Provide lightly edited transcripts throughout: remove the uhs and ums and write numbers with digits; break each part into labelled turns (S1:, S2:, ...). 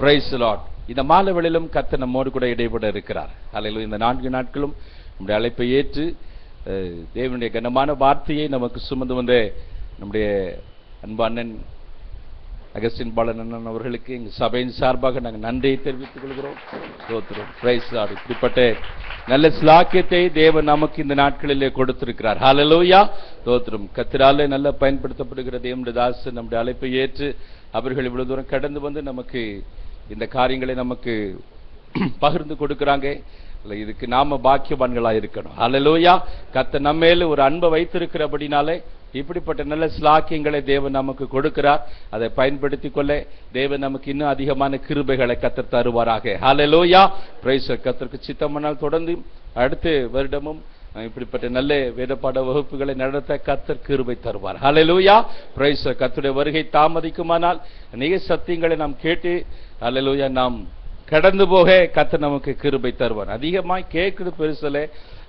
S1: Praise the Lord. இந்த மாலைவேளையிலும் கர்த்தர் நம்மோடு கூட இடைப்பட இருக்கிறார். ஹல்லேலூயா. இந்த 4 நாட்களும் நம்முடைய அழைப்பை ஏற்று தேவனுடைய கனமான வார்த்தையை நமக்கு சுமந்து வந்த நம்முடைய அன்பு அண்ணன் அகஸ்டின் பாலன் அண்ணன் அவர்களுக்கு எங்கள் சபையின் சார்பாக நாங்கள் நன்றியை தெரிவித்துக் கொள்கிறோம். ஸ்தோத்திரம். Praise the Lord. இப்படிப்பட்ட நல்ல ஸ்லாக்கியத்தை தேவன் நமக்கு இந்த நாட்களிலே கொடுத்திருக்கிறார். ஹல்லேலூயா. ஸ்தோத்திரம். கர்த்தராலே நல்ல பயன்படுத்தப்படுகிற தேவனுடைய தாசன் நம்முடைய அழைப்பை ஏற்று அவர்கள் இவ்வளவு தூரம் கடந்து வந்து நமக்கு இந்த காரியங்களை நமக்கு பகிர்ந்து கொடுக்கிறாங்க. இதுக்கு நாம பாக்கியவான்களாக இருக்கணும். ஹல்லேலூயா. கர்த்தர் நம்ம மேல ஒரு அன்பை வைத்திருக்கிறபடினாலே இப்படிப்பட்ட நல்ல ஸ்லாக்கியங்களை தேவன் நமக்கு கொடுக்கிறார். அதை பயன்படுத்திக் கொள்ள தேவன் நமக்கு இன்னும் அதிகமான கிருபைகளை கர்த்தர் தருவாராக. ஹல்லேலூயா. பிரைஸ். கர்த்தருக்கு சித்தமானால் தொடர்ந்து அடுத்த வருடமும் இப்படிப்பட்ட நல்ல வேதப்பாட வகுப்புகளை நடத்த கர்த்தர் கிருபை தருவார். ஹல்லேலூயா. பிரைஸ். கர்த்தருடைய வருகை தாமதிக்குமானால் அநேக சத்தியங்களை நாம் கேட்டு ஹல்லேலூயா நாம் கடந்து போக கர்த்தர் நமக்கு கிருபை தருவார். அதிகமாய் கேட்கிறது பெருசல,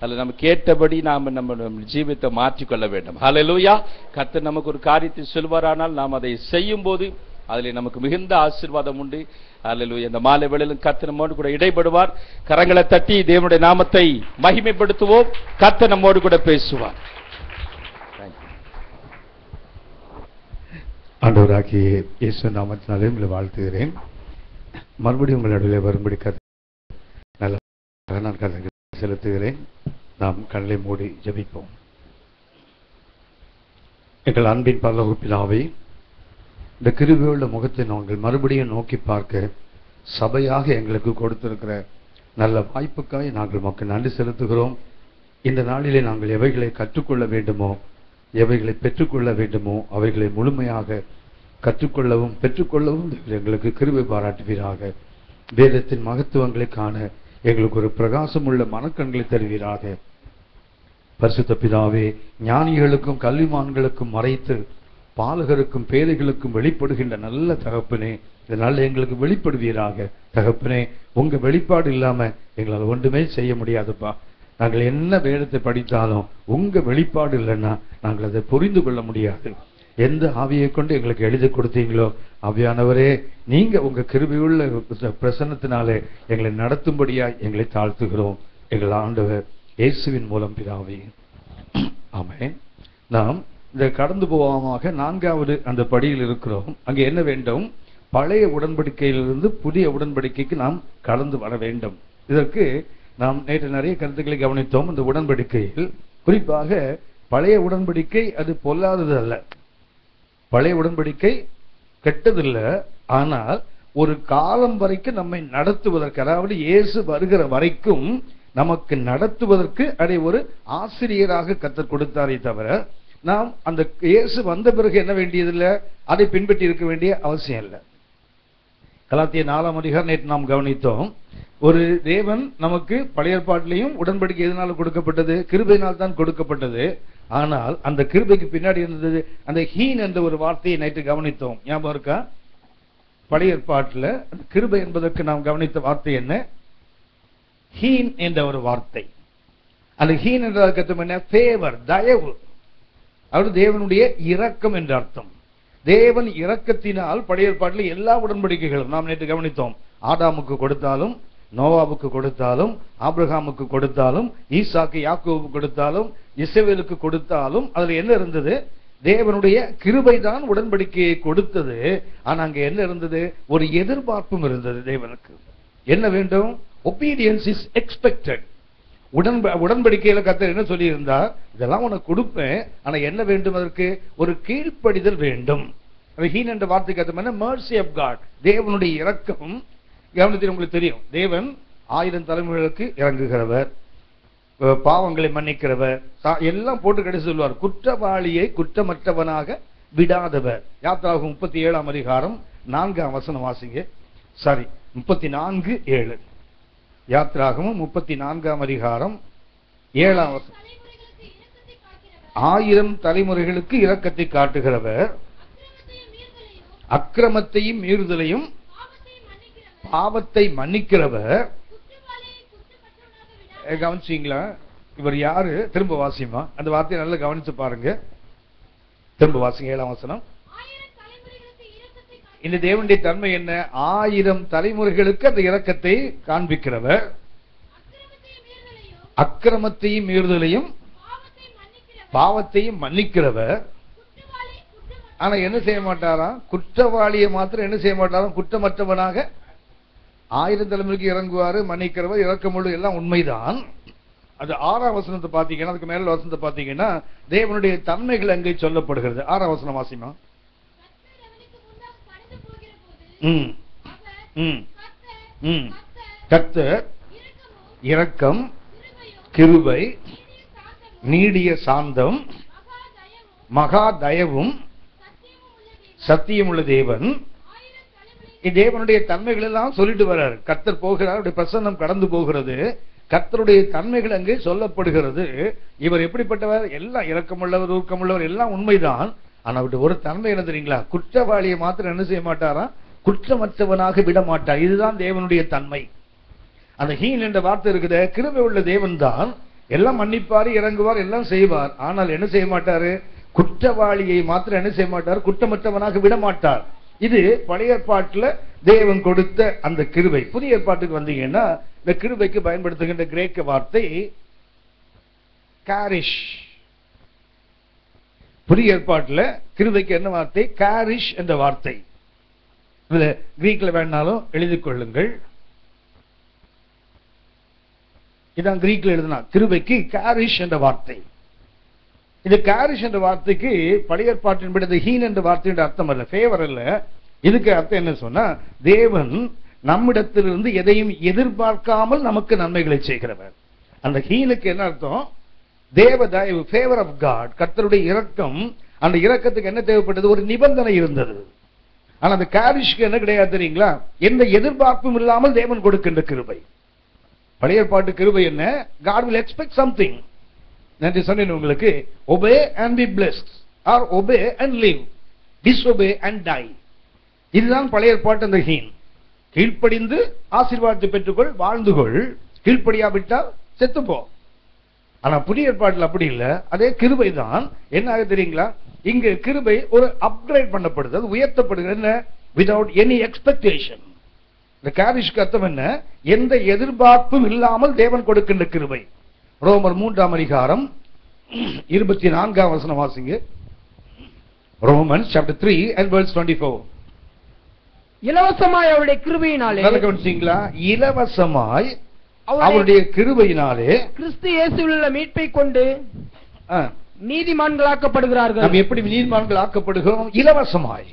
S1: அதில் நம்ம கேட்டபடி நாம் நம்ம ஜீவித்தை மாற்றிக்கொள்ள வேண்டும். ஹல்லேலூயா. கர்த்தர் நமக்கு ஒரு காரியத்தை சொல்வாரானால் நாம் அதை செய்யும் போது அதில் நமக்கு மிகுந்த ஆசீர்வாதம் உண்டு. ஹல்லேலூயா. இந்த மாலை வேளையிலும் கர்த்தர் நம்மோடு கூட இடைப்படுவார். கரங்களை தட்டி தேவனுடைய நாமத்தை மகிமைப்படுத்துவோம். கர்த்தர் நம்மோடு கூட பேசுவார்.
S2: ஆண்டவராகிய இயேசு நாமத்தினாலே உங்களை வாழ்த்துகிறேன். மறுபடியும் உங்களிடையே வரும்படி நல்ல நான் கருத்து செலுத்துகிறேன். நாம் கண்களை மூடி ஜெபிப்போம். எங்கள் அன்பின் பரலோக பிதாவே, இந்த கிருபையுள்ள முகத்தை நாங்கள் மறுபடியும் நோக்கி பார்க்க சபையாக எங்களுக்கு கொடுத்திருக்கிற நல்ல வாய்ப்புக்காக நாங்கள் உமக்கு நன்றி செலுத்துகிறோம். இந்த நாளிலே நாங்கள் எவைகளை கற்றுக்கொள்ள வேண்டுமோ, எவைகளை பெற்றுக்கொள்ள வேண்டுமோ அவைகளை முழுமையாக கற்றுக்கொள்ளவும் பெற்றுக்கொள்ளவும் எங்களுக்கு கிருபை பாராட்டுவீராக. வேதத்தின் மகத்துவங்களை காண எங்களுக்கு ஒரு பிரகாசம் உள்ள மனக்கண்களை தருவீராக. பரிசுத்த பிதாவே, ஞானிகளுக்கும் கல்விமான்களுக்கும் மறைத்து பாலகருக்கும் பேதைகளுக்கும் வெளிப்படுகின்ற நல்ல தகப்பனே, இதனால எங்களுக்கு வெளிப்படுவீராக. தகப்பனே, உங்க வெளிப்பாடு இல்லாம எங்களால் ஒன்றுமே செய்ய முடியாதுப்பா. நாங்கள் என்ன வேதத்தை படித்தாலும் உங்க வெளிப்பாடு இல்லைன்னா நாங்கள் அதை புரிந்து கொள்ள முடியாது. எந்த ஆவியை கொண்டு எங்களுக்கு எழுதி கொடுத்தீங்களோ ஆவியானவரே, நீங்க உங்க கிருபையுள்ள பிரசன்னத்தினாலே எங்களை நடத்தும்படியா எங்களை தாழ்த்துகிறோம். எங்கள் ஆண்டவர் இயேசுவின் மூலம் பிதாவே, ஆமென். நாம் இந்த கடந்து போவாமாக 4வது அந்த படியில் இருக்கிறோம். அங்கே என்ன வேண்டும்? பழைய உடன்படிக்கையிலிருந்து புதிய உடன்படிக்கைக்கு நாம் கடந்து வர வேண்டும். இதற்கு நாம் நேற்று நிறைய கருத்துக்களை கவனித்தோம். இந்த உடன்படிக்கையில் குறிப்பாக பழைய உடன்படிக்கை அது பொல்லாதது அல்ல, பழைய உடன்படிக்கை கெட்டதில்ல. ஆனால் ஒரு காலம் வரைக்கும் நம்மை நடத்துவதற்கு, அதாவது இயேசு வருகிற வரைக்கும் நமக்கு நடத்துவதற்கு அதை ஒரு ஆசிரியராக கர்த்தர் கொடுத்தாரே தவிர நாம் அந்த இயேசு வந்த பிறகு என்ன வேண்டியதில்லை, அதை பின்பற்றி இருக்க வேண்டிய அவசியம் இல்லை. கலாத்தியர் 4ஆம் அதிகாரம் நேற்று நாம் கவனித்தோம். ஒரு தேவன் நமக்கு பழைய ஏற்பாட்டிலையும் உடன்படிக்கை எதனால கொடுக்கப்பட்டது? கிருபையினால் தான் கொடுக்கப்பட்டது. ஆனால் அந்த கிருபைக்கு பின்னாடி இருந்தது அந்த ஹீன் என்ற ஒரு வார்த்தையை நேற்று கவனித்தோம். ஞாபகம் இருக்கா? பழைய ஏற்பாட்டில் அந்த கிருபை என்பதற்கு நாம் கவனித்த வார்த்தை என்ன? ஹீன் என்ற ஒரு வார்த்தை. அந்த ஹீன் என்ற அர்த்தம் என்ன? ஃபேவர், தயவு. அதாவது தேவனுடைய இரக்கம் என்ற அர்த்தம். தேவன் இரக்கத்தினால் பழைய ஏற்பாட்டில் எல்லா உடன்படிக்கைகளும் நாம் நேற்று கவனித்தோம். ஆதாமுக்கு கொடுத்தாலும், நோவாவுக்கு கொடுத்தாலும், ஆபிரகாமுக்கு கொடுத்தாலும், ஈசாக்கு யாக்கோவுக்கு கொடுத்தாலும், இஸ்ரவேலுக்கு கொடுத்தாலும் அதுல என்ன இருந்தது? தேவனுடைய கிருபை தான் உடன்படிக்கையை கொடுத்தது. ஆனா அங்க என்ன இருந்தது? ஒரு எதிர்பார்ப்பும் இருந்தது தேவனுக்கு. என்ன வேண்டும்? Obedience is expected. உடன்படிக்கையில கர்த்தர் என்ன சொல்லி இருந்தார்? இதெல்லாம் உனக்கு கொடுப்பேன், ஆனா என்ன வேண்டும்? அதற்கு ஒரு கீழ்ப்படிதல் வேண்டும். ஹீன் என்ற வார்த்தைக்கு அர்த்தம் என்ன? mercy of God, தேவனுடைய இரக்கம். கவனத்தில் உங்களுக்கு தெரியும், தேவன் 1000 தலைமுறைகளுக்கு இறங்குகிறவர், பாவங்களை மன்னிக்கிறவர், எல்லாம் போட்டு கடைசி சொல்வார் குற்றவாளியை குற்றமற்றவனாக விடாதவர். யாத்திராகமம் 37ஆம் அதிகாரம் 4ஆம் வசனம் வாசிங்க. 34:7. யாத்திராகமம் 34ஆம் அதிகாரம் 7ஆம் வசனம். 1000 தலைமுறைகளுக்கு இரக்கத்தை காட்டுகிறவர், அக்கிரமத்தையும் மீறுதலையும் பாவத்தை மன்னிக்கிறவர். கவனிச்சீங்களா? இவர் யாரு? திரும்ப வாசிமா அந்த வார்த்தையை நல்லா கவனிச்சு பாருங்க. திரும்ப வாசிங்க 7ஆம் வசனம். இந்த தேவனுடைய தன்மை என்ன? 1000 தலைமுறைகளுக்கு அந்த இரக்கத்தை காண்பிக்கிறவர், அக்கிரமத்தையும் மீறுதலையும் பாவத்தையும் மன்னிக்கிறவர். ஆனா என்ன செய்ய மாட்டாராம்? குற்றவாளியை மாத்திரம் என்ன செய்ய மாட்டாராம்? குற்றமற்றவனாக 1000 தலைமுறைக்கு இறங்குவாரு, மன்னிக்கிறவர், இரக்கமுள்ள, எல்லாம் உண்மைதான். அது 6ஆம் வசனத்தை பாத்தீங்கன்னா, அதுக்கு மேல வசனத்தை பாத்தீங்கன்னா தேவனுடைய தன்மைகள் அங்கே சொல்லப்படுகிறது. 6ஆம் வசனம் வாசிமா. கர்த்தர் இரக்கம், கிருபை, நீடிய சாந்தம், மகா தயவும், சத்தியம் உள்ள தேவன். தேவனுடைய தன்மைகள் எல்லாம் சொல்லிட்டு வர்றார். கர்த்தர் போகிறார், பிரசன்னம் கடந்து போகிறது, கர்த்தருடைய தன்மைகள் அங்கே சொல்லப்படுகிறது. இவர் எப்படிப்பட்டவர்? எல்லாம் இரக்கமுள்ளவர், ஊக்கமுள்ளவர், எல்லாம் உண்மைதான். ஆனா அவருடைய ஒரு தன்மை என்ன தெரியுங்களா? குற்றவாளியை மாத்திரம் என்ன செய்ய மாட்டாரா? குற்றமற்றவனாக விட மாட்டார். இதுதான் தேவனுடைய தன்மை. அந்த ஹீன் என்ற வார்த்தை இருக்குது. கிருபை உள்ள தேவன் தான், எல்லாம் மன்னிப்பாரு, இறங்குவார், எல்லாம் செய்வார். ஆனால் என்ன செய்ய மாட்டாரு? குற்றவாளியை மாத்திரம் என்ன செய்ய மாட்டார்? குற்றமற்றவனாக விட மாட்டார். இது பழைய ஏற்பாட்டுல தேவன் கொடுத்த அந்த கிருபை. புதிய ஏற்பாட்டுக்கு வந்தீங்கன்னா இந்த கிருபைக்கு பயன்படுத்துகின்ற கிரேக்க வார்த்தை காரிஷ். புதிய ஏற்பாட்டுல கிருபைக்கு என்ன வார்த்தை? காரிஷ் என்ற வார்த்தை. இதுல கிரீக்ல வேணாலும் எழுதி கொள்ளுங்கள். இதான் கிரீக்ல எழுதினா கிருபைக்கு காரிஷ் என்ற வார்த்தை. இந்த காரிஷ் என்ற வார்த்தைக்கு பழைய ஏற்பாட்டின்படி ஹீன் என்ற வார்த்தையின் அர்த்தம் அல்ல, ஃபேவர் அல்ல. இதுக்கு அர்த்தம் என்ன சொன்னா, தேவன் நம்மிடத்திலிருந்து எதையும் எதிர்பார்க்காமல் நமக்கு நன்மைகளை செய்கிறவர். அந்த ஹீனுக்கு என்ன அர்த்தம்? தேவ தயவு, ஃபேவர் ஆஃப் காட், கர்த்தருடைய இரக்கம். அந்த இரக்கத்துக்கு என்ன தேவைப்பட்டது? ஒரு நிபந்தனை இருந்தது. ஆனா அந்த காரிஷ்க்கு என்ன கிடையாது தெரியுங்களா? எந்த எதிர்பார்ப்பும் இல்லாமல் தேவன் கொடுக்கின்ற கிருபை. பழைய ஏற்பாட்டு கிருபை என்ன? God will expect something. நான் சொன்னேன் உங்களுக்கு, obey and be blessed or obey and live, disobey and die. இதுதான் பழைய ஏற்பாட்டு அந்த ஹீன். கீழ்ப்படிந்து ஆசீர்வாதத்தை பெற்றுக்கொள், வாழ்ந்துகொள், கீழ்ப்படியாவிட்டால் செத்துப்போ. ஆனா புதிய ஏற்பாட்டில் அப்படி இல்லை. அதே கிருபை தான். என்ன ஆக தெரியுங்களா? இங்கு கிருபை ஒரு அப்கிரேட் பண்ணப்படுது, அது உயர்த்தப்படுகிறது. என்ன? Without any expectation. இந்த காரிஷ்க்கு அர்த்தம் என்ன? எந்த எதிர்பார்ப்பும் இல்லாமல் தேவன் கொடுக்கின்ற கிருபை. ரோமர் 3ஆம் அதிகாரம் 24ஆம் வசனம் வாசிங்க. Romans chapter 3 and verse 24.
S3: இலவசமாய் அவருடைய கிருபையினாலே,
S2: கவனிச்சீங்களா? இலவசமாய் அவருடைய கிருபையினாலே
S3: கிறிஸ்து இயேசுவில் உள்ள மீட்பை கொண்டு நீதிமான்களாக்கப்படுகிறார்கள்.
S2: நாம் எப்படி நீதிமான்கள் ஆக்கப்படுகிறோம்? இலவசமாய்.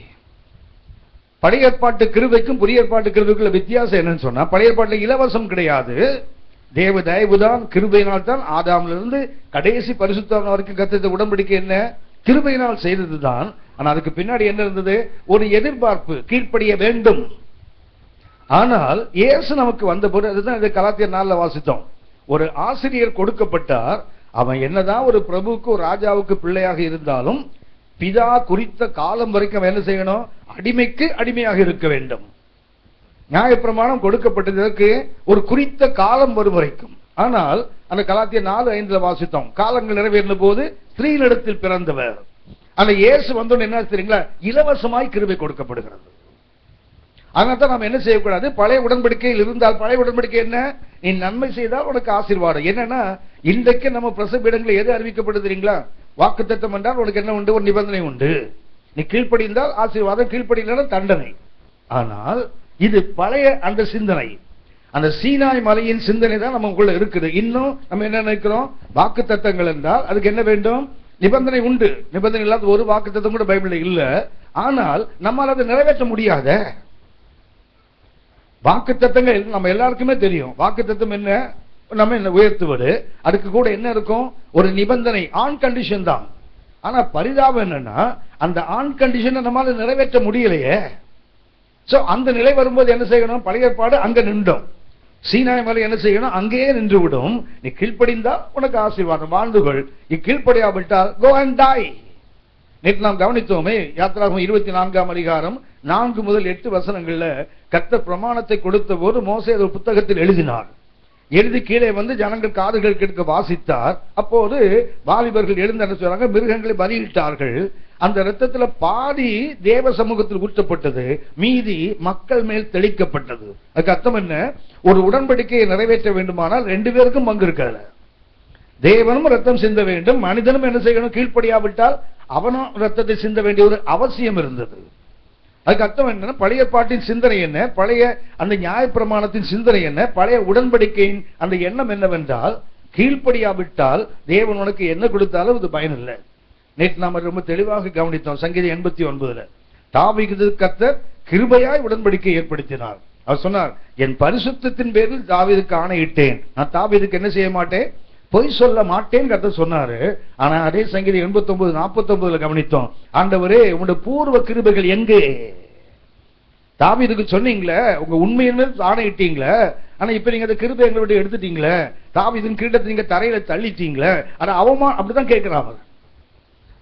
S2: பழைய ஏற்பாட்டு கிருபைக்கும் புதிய ஏற்பாட்டு கிருபைக்குள்ள வித்தியாசம் என்னன்னு சொன்னா, பழைய ஏற்பாட்டில் இலவசம் கிடையாது, தேவ தயவுதான். கிருபையினால் தான் ஆதாமிலிருந்து கடைசி பரிசுத்தவான் வரைக்கும் கர்த்தருடைய உடன்படிக்கை என்ன? கிருபையினால் செய்ததுதான். ஆனா அதுக்கு பின்னாடி என்ன இருந்தது? ஒரு எதிர்பார்ப்பு, கீழ்ப்படிய வேண்டும். ஆனால் இயேசு நமக்கு வந்த போது, அதுதான் இந்த கலாத்தியர் 4ல வாசித்தோம். ஒரு ஆசிரியர் கொடுக்கப்பட்டார். அவன் என்னதான் ஒரு பிரபுவுக்கு, ஒரு ராஜாவுக்கு பிள்ளையாக இருந்தாலும் பிதா குறித்த காலம் வரைக்கும் என்ன செய்யணும்? அடிமைக்கு அடிமையாக இருக்க வேண்டும். நியாயப்பிரமாணம் கொடுக்கப்பட்டதற்கு ஒரு குறித்த காலம் வரும் வரைக்கும். ஆனால் அந்த கலாத்தியர் 4:5 வாசித்தோம், காலங்கள் நிறைவேறின போது ஸ்திரீனிடத்தில் பிறந்தவர். அந்த இயேசு வந்தோன்னு என்ன தெரியுங்களா? இலவசமாய் கிருபை கொடுக்கப்படுகிறது. அதனால தான் நாம் என்ன செய்யக்கூடாது? பழைய உடன்படிக்கையில் இருந்தால், பழைய உடன்படிக்கை என்ன? நீ நன்மை செய்தால் உனக்கு ஆசீர்வாதம். என்னன்னா இன்றைக்கு நம்ம பிரசபீடங்களில் எது அறிவிக்கப்படுது தெரியுங்களா? வாக்குத்தத்தம் என்றால் உனக்கு என்ன உண்டு? ஒரு நிபந்தனை உண்டு. நீ கீழ்ப்படிந்தால் ஆசீர்வாதம், கீழ்ப்படிந்தால் தண்டனை. ஆனால் இது பழைய அந்த சிந்தனை, அந்த சீனாய் மலையின் சிந்தனை தான் நமக்குள்ள இருக்குது. இன்னும் நம்ம என்ன நினைக்கிறோம்? வாக்குத்தத்தங்கள் என்றால் அதுக்கு என்ன வேண்டும்? நிபந்தனை உண்டு. நிபந்தனை இல்லாத ஒரு வாக்குத்தத்தம் கூட பைபிள்ல இல்ல. ஆனால் நம்மால் அதை நிறைவேற்ற முடியாத வாக்குத்தத்தங்கள் நம்ம எல்லாருக்குமே தெரியும். வாக்குத்தத்தம் என்ன? நம்ம என்ன உயர்த்துவது. அதுக்கு கூட என்ன இருக்கும்? ஒரு நிபந்தனை, ஆன் கண்டிஷன் தான். ஆனா பரிதாபம் என்னன்னா, அந்த ஆன் கண்டிஷனை நம்மால நிறைவேற்ற முடியலையே. சோ அந்த நிலை வரும்போது என்ன செய்யணும்? பழைய ஏற்பாடு அங்க நின்றோம். சீனாய் மலை என்ன செய்யணும்? அங்கேயே நின்று விடும். நீ கீழ்ப்படிந்தால் உனக்கு ஆசீர்வாதம், வாழ்ந்துகள். நீ கீழ்ப்படியாவிட்டால் go and die. நேற்று நாம் கவனித்தோமே, யாத்திராகமம் 24ஆம் அதிகாரம் 4 முதல் 8 வசனங்கள்ல கர்த்தர் பிரமாணத்தை கொடுத்த போது மோசே ஒரு புத்தகத்தில் எழுதினார். எழுதி கீழே வந்து ஜனங்கள் காதுகள் கேட்க வாசித்தார். அப்போது வாலிபர்கள் எழுந்து என்ன சொல்றாங்க? மிருகங்களை பலியிட்டார்கள். அந்த இரத்தத்துல பாதி தேவ சமூகத்தில் ஊற்றப்பட்டது, மீதி மக்கள் மேல் தெளிக்கப்பட்டது. அதுக்கு அர்த்தம் என்ன? ஒரு உடன்படிக்கையை நிறைவேற்ற வேண்டுமானால் 2 பேருக்கும் பங்கு இருக்காது. தேவனும் ரத்தம் சிந்த வேண்டும், மனிதனும் என்ன செய்யணும்? கீழ்ப்படியாவிட்டால் அவனும் ரத்தத்தை சிந்த வேண்டிய ஒரு அவசியம் இருந்தது. அதுக்கு அர்த்தம் என்ன? பழைய பாட்டின் சிந்தனை என்ன? பழைய அந்த நியாயப்பிரமாணத்தின் சிந்தனை என்ன? பழைய உடன்படிக்கையின் அந்த எண்ணம் என்னவென்றால், கீழ்ப்படியாவிட்டால் தேவன் உனக்கு என்ன கொடுத்தாலும் அது பயன் இல்லை. நேற்று நாம ரொம்ப தெளிவாக கவனித்தோம். சங்கீதம் 89 தாவீது கர்த்தர் கிருபையாய் உடன்படிக்கை ஏற்படுத்தினார். அவர் சொன்னார், என் பரிசுத்தத்தின் பேரில் தாவீதுக்கு ஆணையிட்டேன், நான் தாவீதுக்கு என்ன செய்ய மாட்டேன்? பொய் சொல்ல மாட்டேன் கர்த்தர் சொன்னாரு. ஆனா அதே சங்கீதம் 89:49 கவனித்தோம், ஆண்டவரே உங்களுடைய பூர்வ கிருபைகள் எங்கே? தாவீதுக்கு சொன்னீங்களே, உங்க உண்மையின் மேல் ஆணையிட்டீங்களே, ஆனா இப்ப நீங்க அந்த கிருபை எங்களுடைய எடுத்துட்டீங்களே, தாவீதின் கிரீடத்தை நீங்க தரையில தள்ளிட்டீங்களே, ஆனா அவமா அப்படிதான் கேட்கிறாங்க.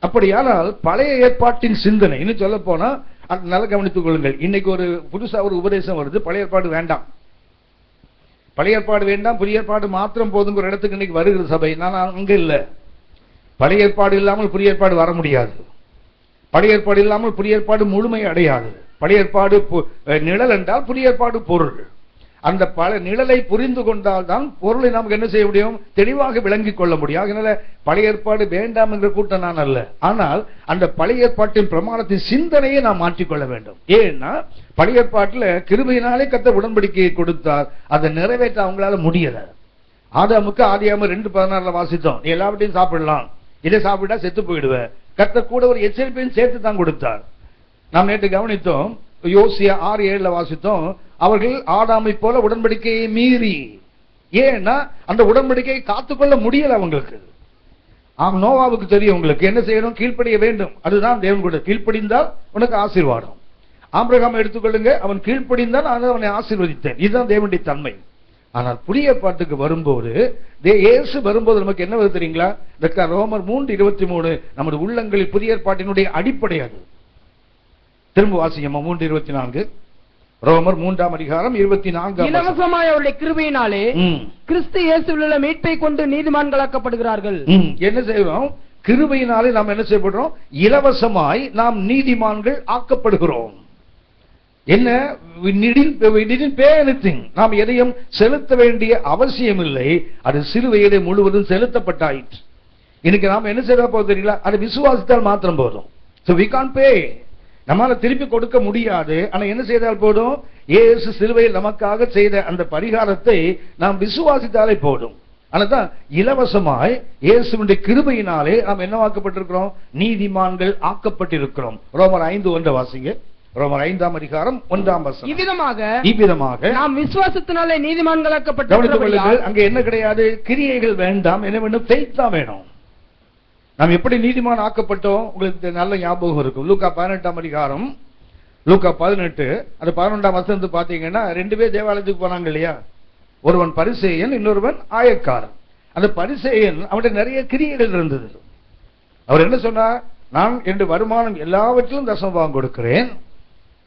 S2: அப்படியானால் பழைய ஏற்பாட்டின் சிந்தனை, இன்னும் சொல்ல போனா நல்லா கவனித்துக் கொள்ளுங்கள். இன்னைக்கு ஒரு புதுசா ஒரு உபதேசம் வருது, பழைய ஏற்பாடு வேண்டாம், பழைய ஏற்பாடு வேண்டாம், புதிய ஏற்பாடு மாத்திரம் போதுங்கிற இடத்துக்கு இன்னைக்கு வருகிற சபை. நான் அங்க இல்ல. பழைய ஏற்பாடு இல்லாமல் புதிய ஏற்பாடு வர முடியாது. பழைய ஏற்பாடு இல்லாமல் புதிய ஏற்பாடு முழுமை அடையாது. பழைய ஏற்பாடு நிழல் என்றால் புதிய ஏற்பாடு பொருள். அந்த பல நிழலை புரிந்து கொண்டால் தான் பொருளை நமக்கு என்ன செய்ய முடியும்? தெளிவாக விளங்கிக் கொள்ள முடியும். அதனால பழைய ஏற்பாடு வேண்டாம் என்ற கூட்டம் நான் அல்ல. ஆனால் அந்த பழைய ஏற்பாட்டின் பிரமாணத்தின் சிந்தனையை நாம் மாற்றிக்கொள்ள வேண்டும். ஏன்னா பழைய ஏற்பாட்டில் கிருபையினாலே கர்த்தர் உடன்படிக்கையை கொடுத்தார், அதை நிறைவேற்ற அவங்களால முடியல. ஆதாமுக்கு ஆதியாகமம் 2:16 வாசித்தோம், நீ எல்லாவற்றையும் சாப்பிடலாம், இதை சாப்பிட்டா செத்து போயிடுவேன். கர்த்தர் கூட ஒரு எச்சரிப்பையும் சேர்த்து தான் கொடுத்தார். நாம் நேற்று கவனித்தோம், யோசியா 6:7 வாசித்தோம், அவர்கள் ஆதாமை போல உடன்படிக்கையை மீறி, ஏன்னா அந்த உடன்படிக்கையை காத்துக்கொள்ள முடியல அவங்களுக்கு. நோவாவுக்கு தெரியும் உங்களுக்கு என்ன செய்யணும், கீழ்ப்படிய வேண்டும். அதுதான் தேவன் கூட, கீழ்ப்படிந்தால் உனக்கு ஆசீர்வாதம். ஆபிரகாம் எடுத்துக்கொள்ளுங்க, அவன் கீழ்ப்படிந்தான், அவனை ஆசீர்வதித்தேன். இதுதான் தேவனுடைய தன்மை. ஆனால் புதிய ஏற்பாட்டுக்கு வரும்போது, இயேசு வரும்போது நமக்கு என்ன வருது தெரியுங்களா? ரோமர் 3:23 நமது உள்ளங்களில் புதிய ஏற்பாட்டினுடைய அடிப்படை. அது திரும்ப வாசிங்கம்மா 3:24. ரோமர் 3:24.
S3: இலவசமாய் அவருடைய கிருபையினாலே கிறிஸ்து இயேசுவில் உள்ள மீட்பை கொண்டு நீதிமான்களாக்கப்படுகிறார்கள்.
S2: என்ன செய்கிறோம்? கிருபையினாலே நாம் என்ன செய்யப்படுறோம்? இலவசமாய் நாம் நீதிமான்கள் ஆக்கப்படுகிறோம். என்ன? we didn't pay anything. நாம் எதையும் செலுத்த வேண்டிய அவசியம் இல்லை. அது சிலுவையிலே முழுவதும் செலுத்தப்பட்டாயிற்று. இன்னைக்கு நாம் என்ன செய்ய போகுது தெரியுங்களா? அது விசுவாசித்தால் மாத்திரம் போதும். so we can't pay. நம்மால திருப்பி கொடுக்க முடியாது. ஆனா என்ன செய்தால் போதும்? இயேசு சிலுவையில் நமக்காக செய்த அந்த பரிகாரத்தை நாம் விசுவாசித்தாலே போதும். ஆனாதான் இலவசமாய் இயேசுவினுடைய கிருபையினாலே நாம் என்னவாக்கப்பட்டிருக்கிறோம்? நீதிமான்கள் ஆக்கப்பட்டிருக்கிறோம். ரோமர் 5:1 வாசிங்க. ரோமர் 5:1. இவ்விதமாக
S3: நாம் விசுவாசத்தினாலே நீதிமான்களாக்கப்பட்டிருக்கிறோம்.
S2: அங்க என்ன கிடையாது? கிரியைகள் வேண்டாம், என்ன வேணும்? ஃபெய்த் தான் வேணும். நாம் எப்படி நீதிமான் ஆக்கப்பட்டோம்? உங்களுக்கு நல்ல ஞாபகம் இருக்கும். லூக்கா 18 லூக்கா 18 அது 11 பாத்தீங்கன்னா 2 பேர் தேவாலயத்துக்கு போனாங்க இல்லையா? ஒருவன் பரிசேயன், இன்னொருவன் ஆயக்காரன். அந்த பரிசேயன் அவனுடைய நிறைய கிரியைகள் இருந்தது. அவர் என்ன சொன்னார்? நான் என்னுடைய வருமானம் எல்லாவற்றிலும் தசமபாகம் கொடுக்கிறேன்,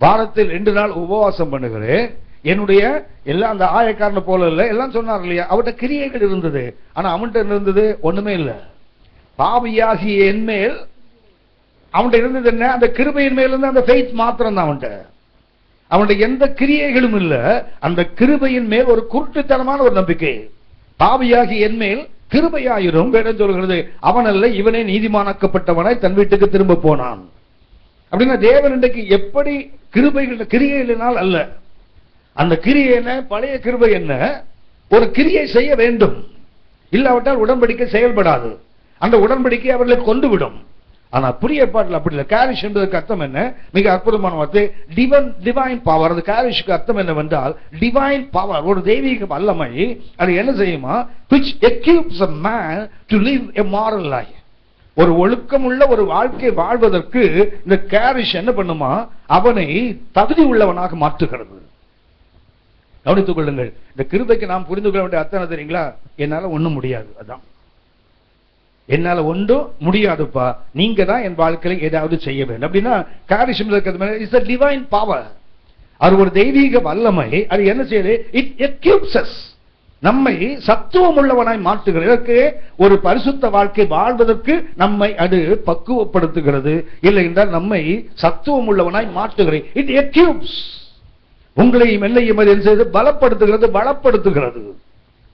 S2: வாரத்தில் 2 நாள் உபவாசம் பண்ணுகிறேன், என்னுடைய எல்லா அந்த ஆயக்காரனை போல இல்லை எல்லாம் சொன்னார் இல்லையா? அவர்கிட்ட கிரியைகள் இருந்தது. ஆனா அவன்கிட்ட இருந்தது ஒண்ணுமே இல்லை. பாவியாகிய என் மேல் அவன்கிட்ட இருந்தது என்ன? அந்த கிருபையின் மேல் இருந்து அந்த ஃபெய்த் மாத்திரம் தான் அவன்கிட்ட எந்த கிரியைகளும் இல்ல. அந்த கிருபையின் மேல் ஒரு குருட்டுத்தனமான ஒரு நம்பிக்கை. பாவியாகி என் மேல் கிருபையாயிரும் வேடம் சொல்கிறது, அவன் அல்ல இவனே நீதிமானாக்கப்பட்டவனாய் தன் வீட்டுக்கு திரும்ப போனான். அப்படின்னா தேவன் இன்றைக்கு எப்படி கிருபைகள் கிரியைகளினால் அல்ல. அந்த கிரியை என்ன? பழைய கிருபை என்ன? ஒரு கிரியை செய்ய வேண்டும், இல்லாவிட்டால் உடன்படிக்கை செயல்படாது. அந்த உடன்படிக்கை அவர்களை கொண்டு விடும். ஆனா புதிய ஏற்பாட்டில் அப்படி இல்லை. கேரிஷ் என்பதற்கு அர்த்தம் என்ன? மிக அற்புதமான வார்த்தை, டிவைன் பவர். அந்த கேரிஷ்க்கு அர்த்தம் என்னவென்றால் டிவைன் பவர், ஒரு தெய்வீக வல்லமை. அது என்ன செய்யுமா? which equips a man to live a moral life. ஒரு ஒழுக்கமுள்ள ஒரு வாழ்க்கை வாழ்வதற்கு இந்த கேரிஷ் என்ன பண்ணுமா? அவனை தகுதி உள்ளவனாக மாற்றுகிறது. கவனித்துக் கொள்ளுங்கள். இந்த கிருபைக்கு நாம் புரிந்து கொள்ள வேண்டிய அர்த்தம் தெரியுங்களா? என்னால ஒண்ணும் முடியாது, அதான் என்னால ஒன்றும் முடியாதுப்பா, நீங்க தான் என் வாழ்க்கையில் ஏதாவது செய்ய வேண்டும். அப்படின்னா காரிஷம் இஸ் a divine power. அது ஒரு தெய்வீக வல்லமை. அது என்ன செய்யுது? it equips us. நம்மை சத்துவம் உள்ளவனாய் மாற்றுகிறது. ஒரு பரிசுத்த வாழ்க்கை வாழ்வதற்கு நம்மை அது பக்குவப்படுத்துகிறது. இல்லை என்றால் நம்மை சத்துவம் உள்ளவனாய் மாற்றுகிறது. இட் எக்யூப்ஸ், உங்களையும் என்னையும் என்ன செய்து பலப்படுத்துகிறது, பலப்படுத்துகிறது.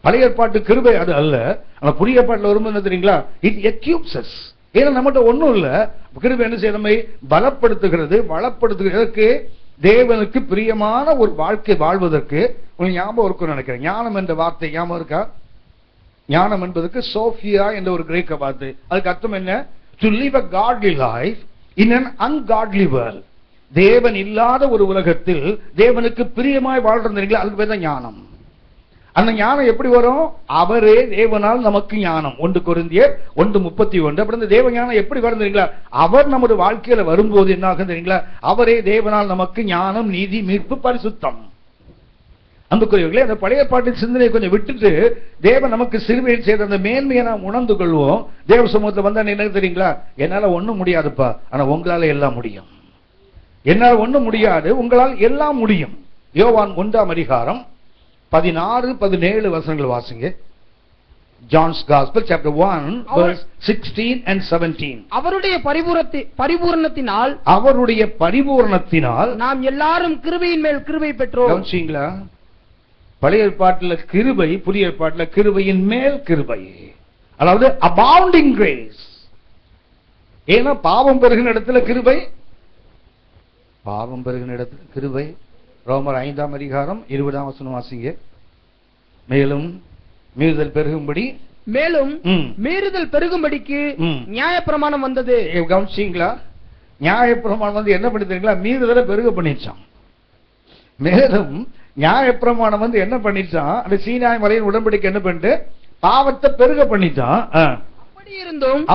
S2: பழைய ஏற்பாட்டு கிருபை அது அல்ல. ஆனா புதிய ஏற்பாட்டில் வரும்போது என்ன தெரியுங்களா, இட் எக்யூப்ஸ். ஏன்னா நம்மகிட்ட ஒண்ணும் இல்ல, கிருபை என்ன செய்ய நம்மை பலப்படுத்துகிறது, வளப்படுத்துகிறதுக்கு. தேவனுக்கு பிரியமான ஒரு வாழ்க்கை வாழ்வதற்கு உங்களுக்கு ஞாபகம் இருக்கும்னு நினைக்கிறேன். ஞானம் என்ற வார்த்தை ஞாபகம் இருக்கா? ஞானம் என்பதற்கு சோஃபியா என்ற ஒரு கிரேக்க வார்த்தை. அதுக்கு அர்த்தம் என்ன? To live a godly life in an ungodly world. தேவன் இல்லாத ஒரு உலகத்தில் தேவனுக்கு பிரியமாய் வாழ்றீங்களா, அதுக்கு பேர் தான் ஞானம். அந்த ஞானம் எப்படி வரும்? அவரே தேவனால் நமக்கு ஞானம். 1 கொரிந்தியர் 1:31. அப்படி இந்த தேவ ஞானம் எப்படி வரும் தெரியுங்களா? அவர் நமது வாழ்க்கையில வரும்போது என்ன ஆகும் தெரியுங்களா? அவரே தேவனால் நமக்கு ஞானம், நீதி, மீட்பு, பரிசுத்தம். அன்புக்குரியவர்களே, அந்த பழைய பாட்டின் சிந்தனையை கொஞ்சம் விட்டுட்டு தேவன் நமக்கு சிறுவையில் செய்த அந்த மேன்மையை நாம் உணர்ந்து கொள்வோம். தேவ சமூகத்தில் வந்தா என்ன தெரியுங்களா? என்னால ஒண்ணும் முடியாதுப்பா, ஆனா உங்களால எல்லாம் முடியும். என்னால் ஒண்ணும் முடியாது, உங்களால் எல்லாம் முடியும். யோவான் 1ஆம் அதிகாரம் 16-17 வசனங்கள் வாசிங்க. John's Gospel chapter 1 verse 16 and 17.
S3: அவருடைய பரிபூரணத்தினால் நாம் எல்லாரும் கிருபையின் மேல் கிருபை பெற்றோம்.
S2: கவனிச்சீங்களா? பழைய ஏற்பாட்டில் கிருபை, புதிய ஏற்பாட்டில் கிருபையின் மேல் கிருபை, அதாவது abounding grace. ஏன்னா பாவம் பெருகின இடத்துல கிருபை, பாவம் பெருகின இடத்துல கிருபை. ரோமர் 5ஆம் அதிகாரம் 20ஆம் வசனம் வாசிங்க. மேலும் மீறுதல் பெருகும்படி,
S3: மேலும் மீறுதல் பெருகும்படிக்கு நியாயப்பிரமாணம் வந்தது.
S2: கவனிச்சீங்களா? நியாயப்பிரமாணம் வந்து என்ன பண்ணி தெரியுங்களா? மீறுதலை பெருக பண்ணிச்சான். மேலும் நியாயப்பிரமாணம் வந்து என்ன பண்ணிச்சான்? அந்த சீனாய் மலையின் உடன்படிக்கை என்ன பண்ணிட்டு பாவத்தை பெருக பண்ணிச்சான்.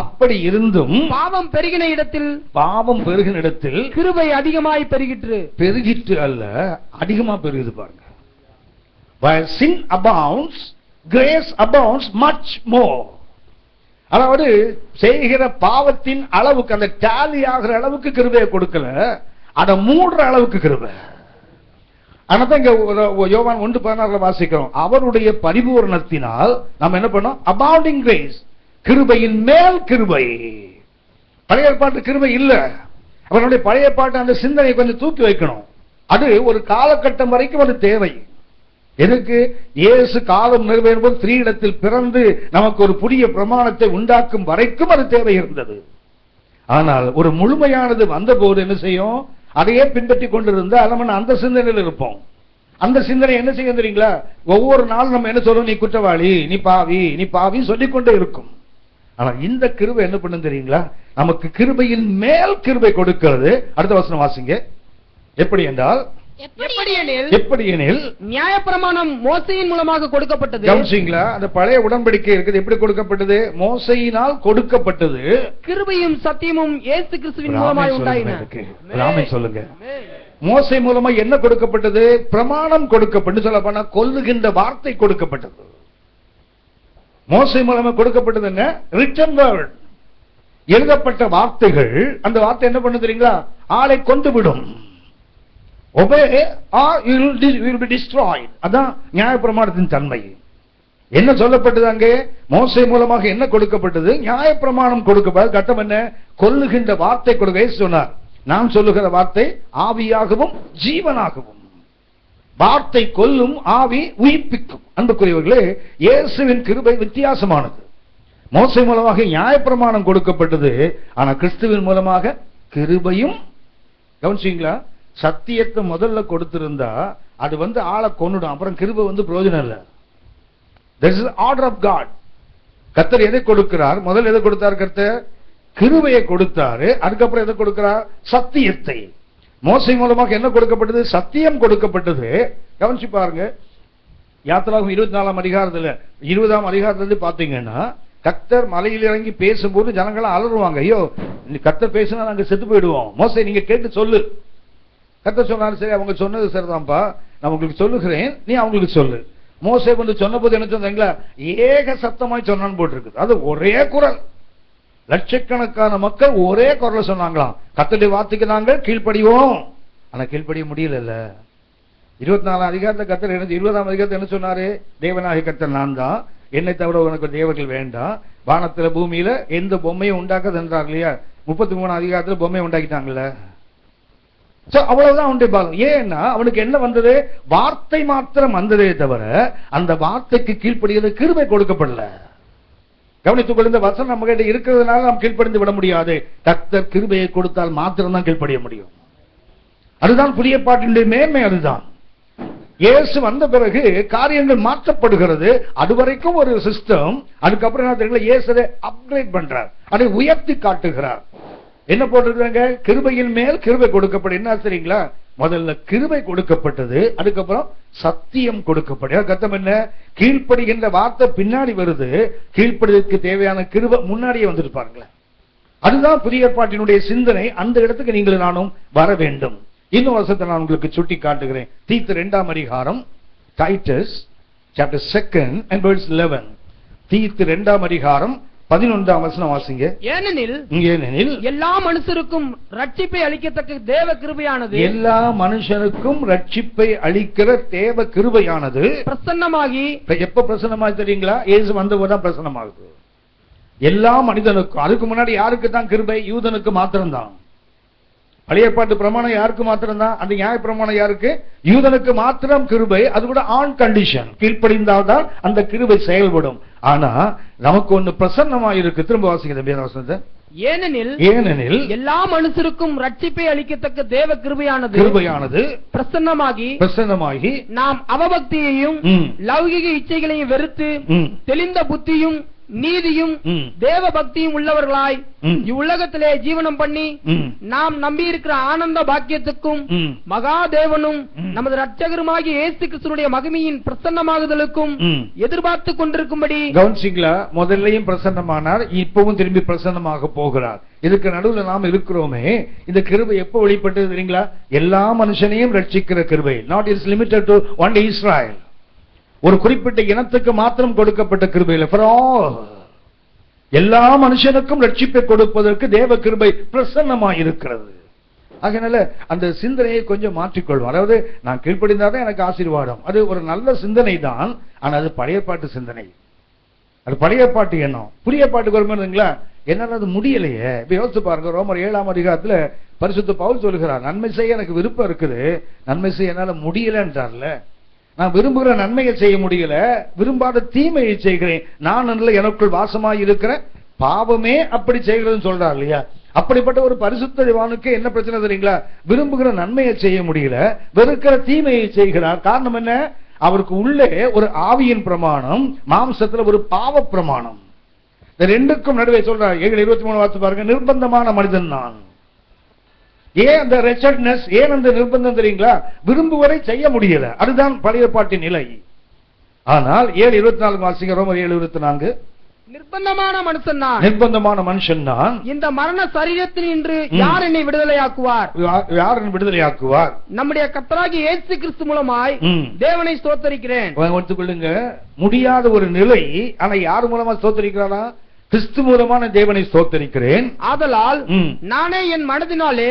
S2: அப்படி இருந்தும்
S3: பாவம் பெருகின இடத்தில்,
S2: பாவம் பெருகின இடத்தில்
S3: கிருபை அதிகமாய் பெருகிற்று.
S2: பெருகிற்று அல்ல, அதிகமா பெருகுது பாருங்க. While sin abounds, grace abounds much more. அதாவது செய்கிற பாவத்தின் அளவுக்கு, அந்த டாலி ஆகிற அளவுக்கு கிருபையை கொடுக்கல, அதை மூடுற அளவுக்கு கிருபை. ஆனாதான் இங்க யோவான் 1:16 வாசிக்கிறோம். அவருடைய பரிபூரணத்தினால் நாம் என்ன பண்ணோம்? abounding grace, கிருபையின் மேல் கிருபை. பழைய ஏற்பாட்டு கிருபை இல்ல. அவருடைய பழைய ஏற்பாட்டு அந்த சிந்தனையை கொஞ்சம் தூக்கி வைக்கணும். அது ஒரு காலகட்டம் வரைக்கும் அது தேவை. எதுக்கு? இயேசு காலம் நிறைவேறும் போது ஸ்திரீயிடத்தில் பிறந்து நமக்கு ஒரு புதிய பிரமாணத்தை உண்டாக்கும் வரைக்கும் அது தேவை இருந்தது. ஆனால் ஒரு முழுமையானது வந்த போது என்ன செய்யும்? அதையே பின்பற்றி கொண்டிருந்த நம்ம அந்த சிந்தனையில் இருப்போம். அந்த சிந்தனை என்ன செய்ய தெரியுங்களா? ஒவ்வொரு நாளும் நம்ம என்ன சொல்றோம்? நீ குற்றவாளி, நீ பாவி, நீ பாவி சொல்லிக்கொண்டே இருக்கும். ஆனா இந்த கிருபை என்ன பண்ணு தெரியுங்களா? நமக்கு கிருபையின் மேல் கிருபை கொடுக்கிறது. அடுத்த வசனம் வாசிங்க. எப்படி என்றால், எப்படி எனில்
S3: நியாயப்பிரமாணம் மோசையின் மூலமாக கொடுக்கப்பட்டது.
S2: கவனிச்சீங்களா? அந்த பழைய உடன்படிக்கை இருக்குது. எப்படி கொடுக்கப்பட்டது? மோசையினால் கொடுக்கப்பட்டது.
S3: கிருபையும் சத்தியமும் இயேசு கிறிஸ்துவின் மூலமாய் உண்டாயின.
S2: ராமே சொல்லுங்க. மோசை மூலமா என்ன கொடுக்கப்பட்டது? பிரமாணம் கொடுக்கப்பட்டு, சொல்ல போனா கொல்லுகின்ற வார்த்தை கொடுக்கப்பட்டது. மோசை மூலமா கொடுக்கப்பட்டது என்ன? ரிட்டன் வேர்ட், எழுதப்பட்ட வார்த்தைகள். அந்த வார்த்தை என்ன பண்ணு தெரியுங்களா? ஆளை கொண்டு விடும். obey or you will be destroyed. அதான் நியாயப்பிரமாணத்தின் தன்மை. என்ன சொல்லப்பட்டது அங்கே? மோசை மூலமாக என்ன கொடுக்கப்பட்டது? நியாயப்பிரமாணம் கொடுக்கப்பட்டது. கட்டம் என்ன? கொல்லுகின்ற வார்த்தை கொடுக்க சொன்னார். நான் சொல்லுகிற வார்த்தை ஆவியாகவும் ஜீவனாகவும். வார்த்தை கொல்லும், ஆவி உயிர்ப்பிக்கும். அன்புக்குரியவர்களே, இயேசுவின் கிருபை வித்தியாசமானது. மோசை மூலமாக நியாயப்பிரமாணம் கொடுக்கப்பட்டது. ஆனா கிறிஸ்துவின் மூலமாக கிருபையும். கவனிச்சீங்களா? சத்தியத்தை முதல்ல கொடுத்திருந்தா அது வந்து ஆளை கொன்னுடும். அப்புறம் கிருபை வந்து பிரயோஜனம் இல்லை. This is order of God. கர்த்தர் எதை கொடுக்கிறார்? முதல்ல எதை கொடுத்தார்? கர்த்தர் கிருபையை கொடுத்தாரு. அதுக்கப்புறம் எதை கொடுக்கிறார்? சத்தியத்தை. மோசை மூலமாக என்ன கொடுக்கப்பட்டது? சத்தியம் கொடுக்கப்பட்டது. கவனிச்சு பாருங்க. யாத்திராகமம் 24ஆம் அதிகாரத்துல 20ஆம் அதிகாரத்துல பாத்தீங்கன்னா, கர்த்தர் மலையில் இறங்கி பேசும்போது ஜனங்களாம் அலறுவாங்க. ஐயோ, கர்த்தர் பேசினா நாங்க செத்து போயிடுவோம். மோசை நீங்க கேட்டு சொல்லு. கர்த்தர் சொன்னாரு, சரி அவங்க சொன்னது சரிதான்ப்பா, நான் உங்களுக்கு சொல்லுகிறேன், நீ அவங்களுக்கு சொல்லு. மோசே வந்து சொன்ன போது என்ன சொன்னீங்களா? ஏக சத்தமாய் சொன்னான்னு போட்டிருக்கு. அது ஒரே குரல். லட்சக்கணக்கான மக்கள் ஒரே குரல் சொன்னாங்களாம், கர்த்தருடைய வார்த்தைக்கு நாங்கள் கீழ்ப்படிவோம். ஆனா கீழ்ப்படிய முடியல. 24 அதிகாரத்தை கர்த்தர் 20ஆம் அதிகாரத்தை என்ன சொன்னாரு? தேவனாகிய கர்த்தர் நான் தான், என்னை தவிர உனக்கு தேவர்கள் வேண்டாம், வானத்துல பூமியில எந்த பொம்மையும் உண்டாக்காது என்றார் இல்லையா? 33 அதிகாரத்துல பொம்மையை உண்டாக்கிட்டாங்கல்ல. அவ்வளவுதான் அவனுடைய பாகம். ஏன்னா அவனுக்கு என்ன வந்தது? வார்த்தை மாத்திரம் வந்ததே தவிர அந்த வார்த்தைக்கு கீழ்ப்படிகிறது கிருபை கொடுக்கப்படல. கவனித்துக் கொள்ள, இந்த வசனம் நம்ம கிட்ட இருக்கிறதுனால நாம் கீழ்ப்படிந்து விட முடியாது. கர்த்தர் கிருபையை கொடுத்தால் மாத்திரம் தான் கீழ்ப்படிய முடியும். அதுதான் புதிய பாட்டினுடைய மேன்மை. அதுதான் இயேசு வந்த பிறகு காரியங்கள் மாற்றப்படுகிறது. அதுவரைக்கும் ஒரு சிஸ்டம். அதுக்கப்புறம் என்ன தெரியல, இயேசுவை அப்கிரேட் பண்றார், அதை உயர்த்தி காட்டுகிறார். என்ன போட்டிருக்காங்க? கிருபையின் மேல் கிருபை கொடுக்கப்படும். என்ன சரிங்களா? முதல்ல கிருபை கொடுக்கப்பட்டது, அதுக்கப்புறம் சத்தியம் கொடுக்கப்படும். கர்த்தம் என்ன? கீழ்ப்படுகின்ற வார்த்தை பின்னாடி வருது, கீழ்ப்படுவதற்கு தேவையான கிருபை முன்னாடியே வந்துட்டு பாருங்களேன். அதுதான் புதிய ஏற்பாட்டினுடைய சிந்தனை. அந்த இடத்துக்கு நீங்கள் நானும் வர வேண்டும். இன்னும் வருஷத்தை நான் உங்களுக்கு சுட்டி காட்டுகிறேன். தீத்து 2ஆம் அதிகாரம், டைட்டஸ் chapter 2 and verse 11. தீத்து 2ஆம் அதிகாரம் 11ஆம் வசனம் வாசிங்க.
S3: ஏனெனில் எல்லா மனுஷருக்கும் ரட்சிப்பை அளிக்கத்தக்க தேவ கிருபையானது,
S2: எல்லா மனுஷனுக்கும் ரட்சிப்பை அளிக்கிற தேவ கிருபையானது பிரசன்னமாகி. எப்ப பிரசன்னமாகி தெரியுங்களா? இயேசு வந்தபோதுதான் பிரசன்னமாகுது எல்லா மனிதனுக்கும். அதுக்கு முன்னாடி யாருக்கு தான் கிருபை? யூதனுக்கு மாத்திரம்தான். பழைய ஏற்பாட்டு பிரமாணம் யாருக்கு மாத்திரம்தான்? அந்த நியாய பிரமாணம் யாருக்கு? யூதனுக்கு மாத்திரம் கிருபை. அது கூட ஆன் கண்டிஷன், கீழ்ப்படிந்தால்தான் அந்த கிருபை செயல்படும். ஆனா நமக்கு ஒண்ணு பிரசன்னமாக இருக்கு. திரும்ப வாசிக்க. ஏனெனில்
S3: எல்லா மனுஷருக்கும் ரட்சிப்பை அளிக்கத்தக்க தேவ கிருபையானது
S2: பிரசன்னமாகி
S3: நாம் அவபக்தியையும் லௌகிக இச்சைகளையும் வெறுத்து தெளிந்த புத்தியும் நீதியும் தேவ பக்தியும் உள்ளவர்களாய் இவ்வுலகத்திலே ஜீவனம் பண்ணி நாம் நம்பி இருக்கிற ஆனந்த பாக்கியத்துக்கும் மகாதேவனும் நமது ரட்சகருமாகிய இயேசு கிறிஸ்துவினுடைய மகிமையின் பிரசன்னமாகுதலுக்கும் எதிர்பார்த்து கொண்டிருக்கும்படி.
S2: கவனிச்சிங்களா? முதல்லையும் பிரசன்னமானார், இப்பவும் திரும்பி பிரசன்னமாக போகிறார். இதுக்கு நடுவில் நாம் இருக்கிறோமே. இந்த கிருபை எப்ப வெளிப்பட்டது தெரியுங்களா? எல்லா மனுஷனையும் ரட்சிக்கிற கிருபை. Not is limited to one Israel. ஒரு குறிப்பிட்ட இனத்துக்கு மாத்திரம் கொடுக்கப்பட்ட கிருபை இல்லை, ஃபார் ஆல். எல்லா மனுஷனுக்கும் ரட்சிப்பை கொடுப்பதற்கு தேவ கிருபை பிரசன்னமாக இருக்கிறது. அதனால அந்த சிந்தனையை கொஞ்சம் மாற்றிக்கொள்வோம். அதாவது நான் கீழ்ப்படிந்தாதான் எனக்கு ஆசீர்வாதம். அது ஒரு நல்ல சிந்தனை தான். ஆனா அது பழைய பாட்டு சிந்தனை. அது பழைய பாட்டு எண்ணம். புதிய பாட்டுக்கு வருமானங்களா? என்னால அது முடியலையே. இப்ப யோசிச்சு பாருங்க. ரோமர் 7ஆம் அதிகாரத்துல பரிசுத்த பவுல் சொல்லுகிறார், நன்மை செய்ய எனக்கு விருப்பம் இருக்குது, நன்மை செய்ய என்னால முடியலன்றார்ல. நான் விரும்புகிற நன்மையை செய்ய முடியல, விரும்பாத தீமையை செய்கிறேன். நான் எனக்குள் வாசமாய் இருக்கிற பாவமே அப்படி செய்கிறதுன்னு சொல்றார் இல்லையா? அப்படிப்பட்ட ஒரு பரிசுத்தவானுக்கு என்ன பிரச்சனை தெரியுங்களா? விரும்புகிற நன்மையை செய்ய முடியல, வெறுக்கிற தீமையை செய்கிறார். காரணம் என்ன? அவருக்கு உள்ளே ஒரு ஆவியின் பிரமாணம், மாம்சத்துல ஒரு பாவ பிரமாணம். இந்த ரெண்டுக்கும் நடுவே சொல்றார். 7:23 வாசித்து பாருங்க. நிர்பந்தமான மனிதன் நான். ஏன் அந்த ரெச்சட்னஸ்? ஏன் அந்த நிர்பந்தம் தெரியுங்களா? விரும்புவரை செய்ய முடியல. அதுதான் பழைய பாட்டின் நிலை. ஆனால் 7:24 வாசிங்க. ரோமர் 7:24.
S3: நிர்பந்தமான மனுஷன் நான், இந்த மரண சரீரத்தில் இன்று யார் என்னை விடுதலையாக்குவார்?
S2: யார் என்னை விடுதலையாக்குவார்?
S3: நம்முடைய கர்த்தராகிய இயேசு கிறிஸ்து மூலமாய் தேவனை ஸ்தோத்திரிக்கிறேன்.
S2: எடுத்துக்கொள்ளுங்க. முடியாத ஒரு நிலை. ஆனா யார் மூலமா ஸ்தோத்திரிக்கிறானா? கிறிஸ்து மூலமான தேவனை ஸ்தோத்திரிக்கிறேன்.
S3: ஆதலால் நானே என் மனதினாலே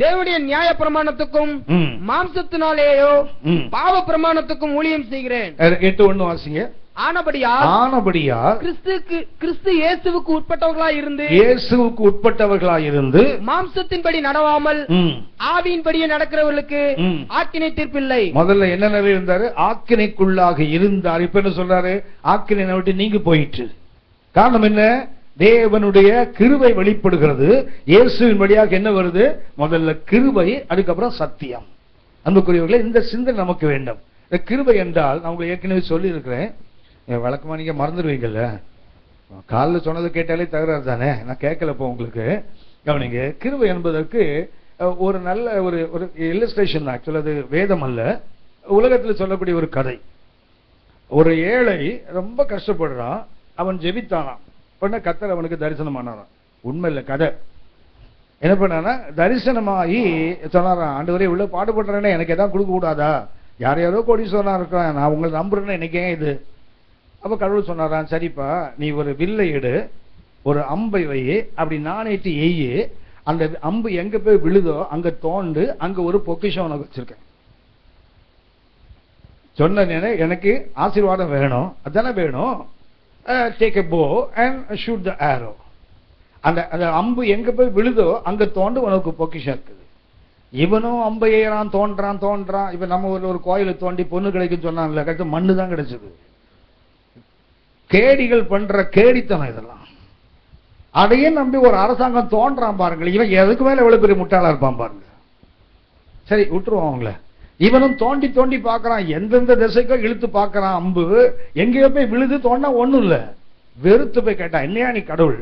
S3: தேவனுடைய நியாய பிரமாணத்துக்கும் மாம்சத்தினாலேயோ பாவ பிரமாணத்துக்கும் ஊழியம் செய்கிறேன்.
S2: 8:1 வாசிங்க.
S3: ஆனபடியால் கிறிஸ்து இயேசுவுக்கு உட்பட்டவர்களாய் இருந்து மாம்சத்தின்படி நடவாமல் ஆவியின்படியே நடக்கிறவர்களுக்கு ஆக்கினை தீர்ப்பில்லை.
S2: முதல்ல என்ன நிலை இருந்தாரு? ஆக்கினைக்குள்ளாக இருந்தார். இப்ப என்ன சொல்றாரு? ஆக்கினை விட்டு நீங்க போயிட்டு. காரணம் என்ன? தேவனுடைய கிருபை வெளிப்படுகிறது. இயேசுவின் வழியாக என்ன வருது? முதல்ல கிருபை, அதுக்கப்புறம் சத்தியம். அன்புக்குரியவர்களே, இந்த சிந்தனை நமக்கு வேண்டும். இந்த கிருபை என்றால் நான் உங்களுக்கு ஏற்கனவே சொல்லி இருக்கிறேன். வழக்கமா நீங்க மறந்துடுவீங்கல்ல. காலில் சொன்னது கேட்டாலே தகராறு தானே. நான் கேட்கல. இப்போ உங்களுக்கு கவனிங்க. கிருபை என்பதற்கு ஒரு நல்ல ஒரு இல்லஸ்ட்ரேஷன் தான். ஆக்சுவலா அது வேதம் அல்ல, உலகத்தில் சொல்லக்கூடிய ஒரு கதை. ஒரு ஏழை ரொம்ப கஷ்டப்படுறான். அவன் ஜெபித்தானாம். உடனே கர்த்தர் அவனுக்கு தரிசனம் ஆனாராம். உண்மை இல்லை, கதை. என்ன பண்ணானா, தரிசனமாகி சொன்னாராம், ஆண்டவரே உள்ள பாடுபடுறேன்னு எனக்கு எதாவது கொடுக்க கூடாதா? யாரையாரோ கோடீஸ்வரனா இருக்கான், நான் உங்களை நம்புறேன்னு எனக்கு ஏன் இது? அப்ப கடவுள் சொன்னாராம், சரிப்பா, நீ ஒரு வில்லை எடு, ஒரு அம்பை வை, அப்படி நானேட்டு எய்யு, அந்த அம்பு எங்க போய் விழுதோ அங்க தோண்டு, அங்க ஒரு பொக்கிஷம் உனக்கு வச்சிருக்கேன். சொன்னேனே எனக்கு ஆசீர்வாதம் வேணும், அதானே வேணும். டேக் எ போ அண்ட் ஷூட் த ஆரோ. அந்த அம்பு எங்க போய் விழுதோ அங்க தோண்டு உனக்கு பொக்கிஷம் இருக்குது. இவனும் அம்பை ஏறான், தோன்றான். இப்ப நம்ம ஊர்ல ஒரு கோயிலை தோண்டி பொண்ணு கிடைக்கும் சொன்னாங்கல்ல, கரெக்ட் மண்ணு தான் கிடைச்சது. கேடிகள் பண்ற கேடித்தனம் இதெல்லாம். அதையே நம்பி ஒரு அரசாங்கம் தோன்றான் பாருங்கள். இவன் எதுக்கு மேல எவ்வளவு பெரிய முட்டாளா இருப்பான் பாருங்க. சரி விட்டுருவோம் அவங்கள. இவனும் தோண்டி தோண்டி பார்க்கறான், எந்தெந்த திசைக்கோ இழுத்து பார்க்கறான். அம்பு எங்கேயோ போய் விழுது, தோண்டா ஒண்ணும் இல்ல. வெறுத்து போய் கேட்டான், என்னையா நீ கடவுள்,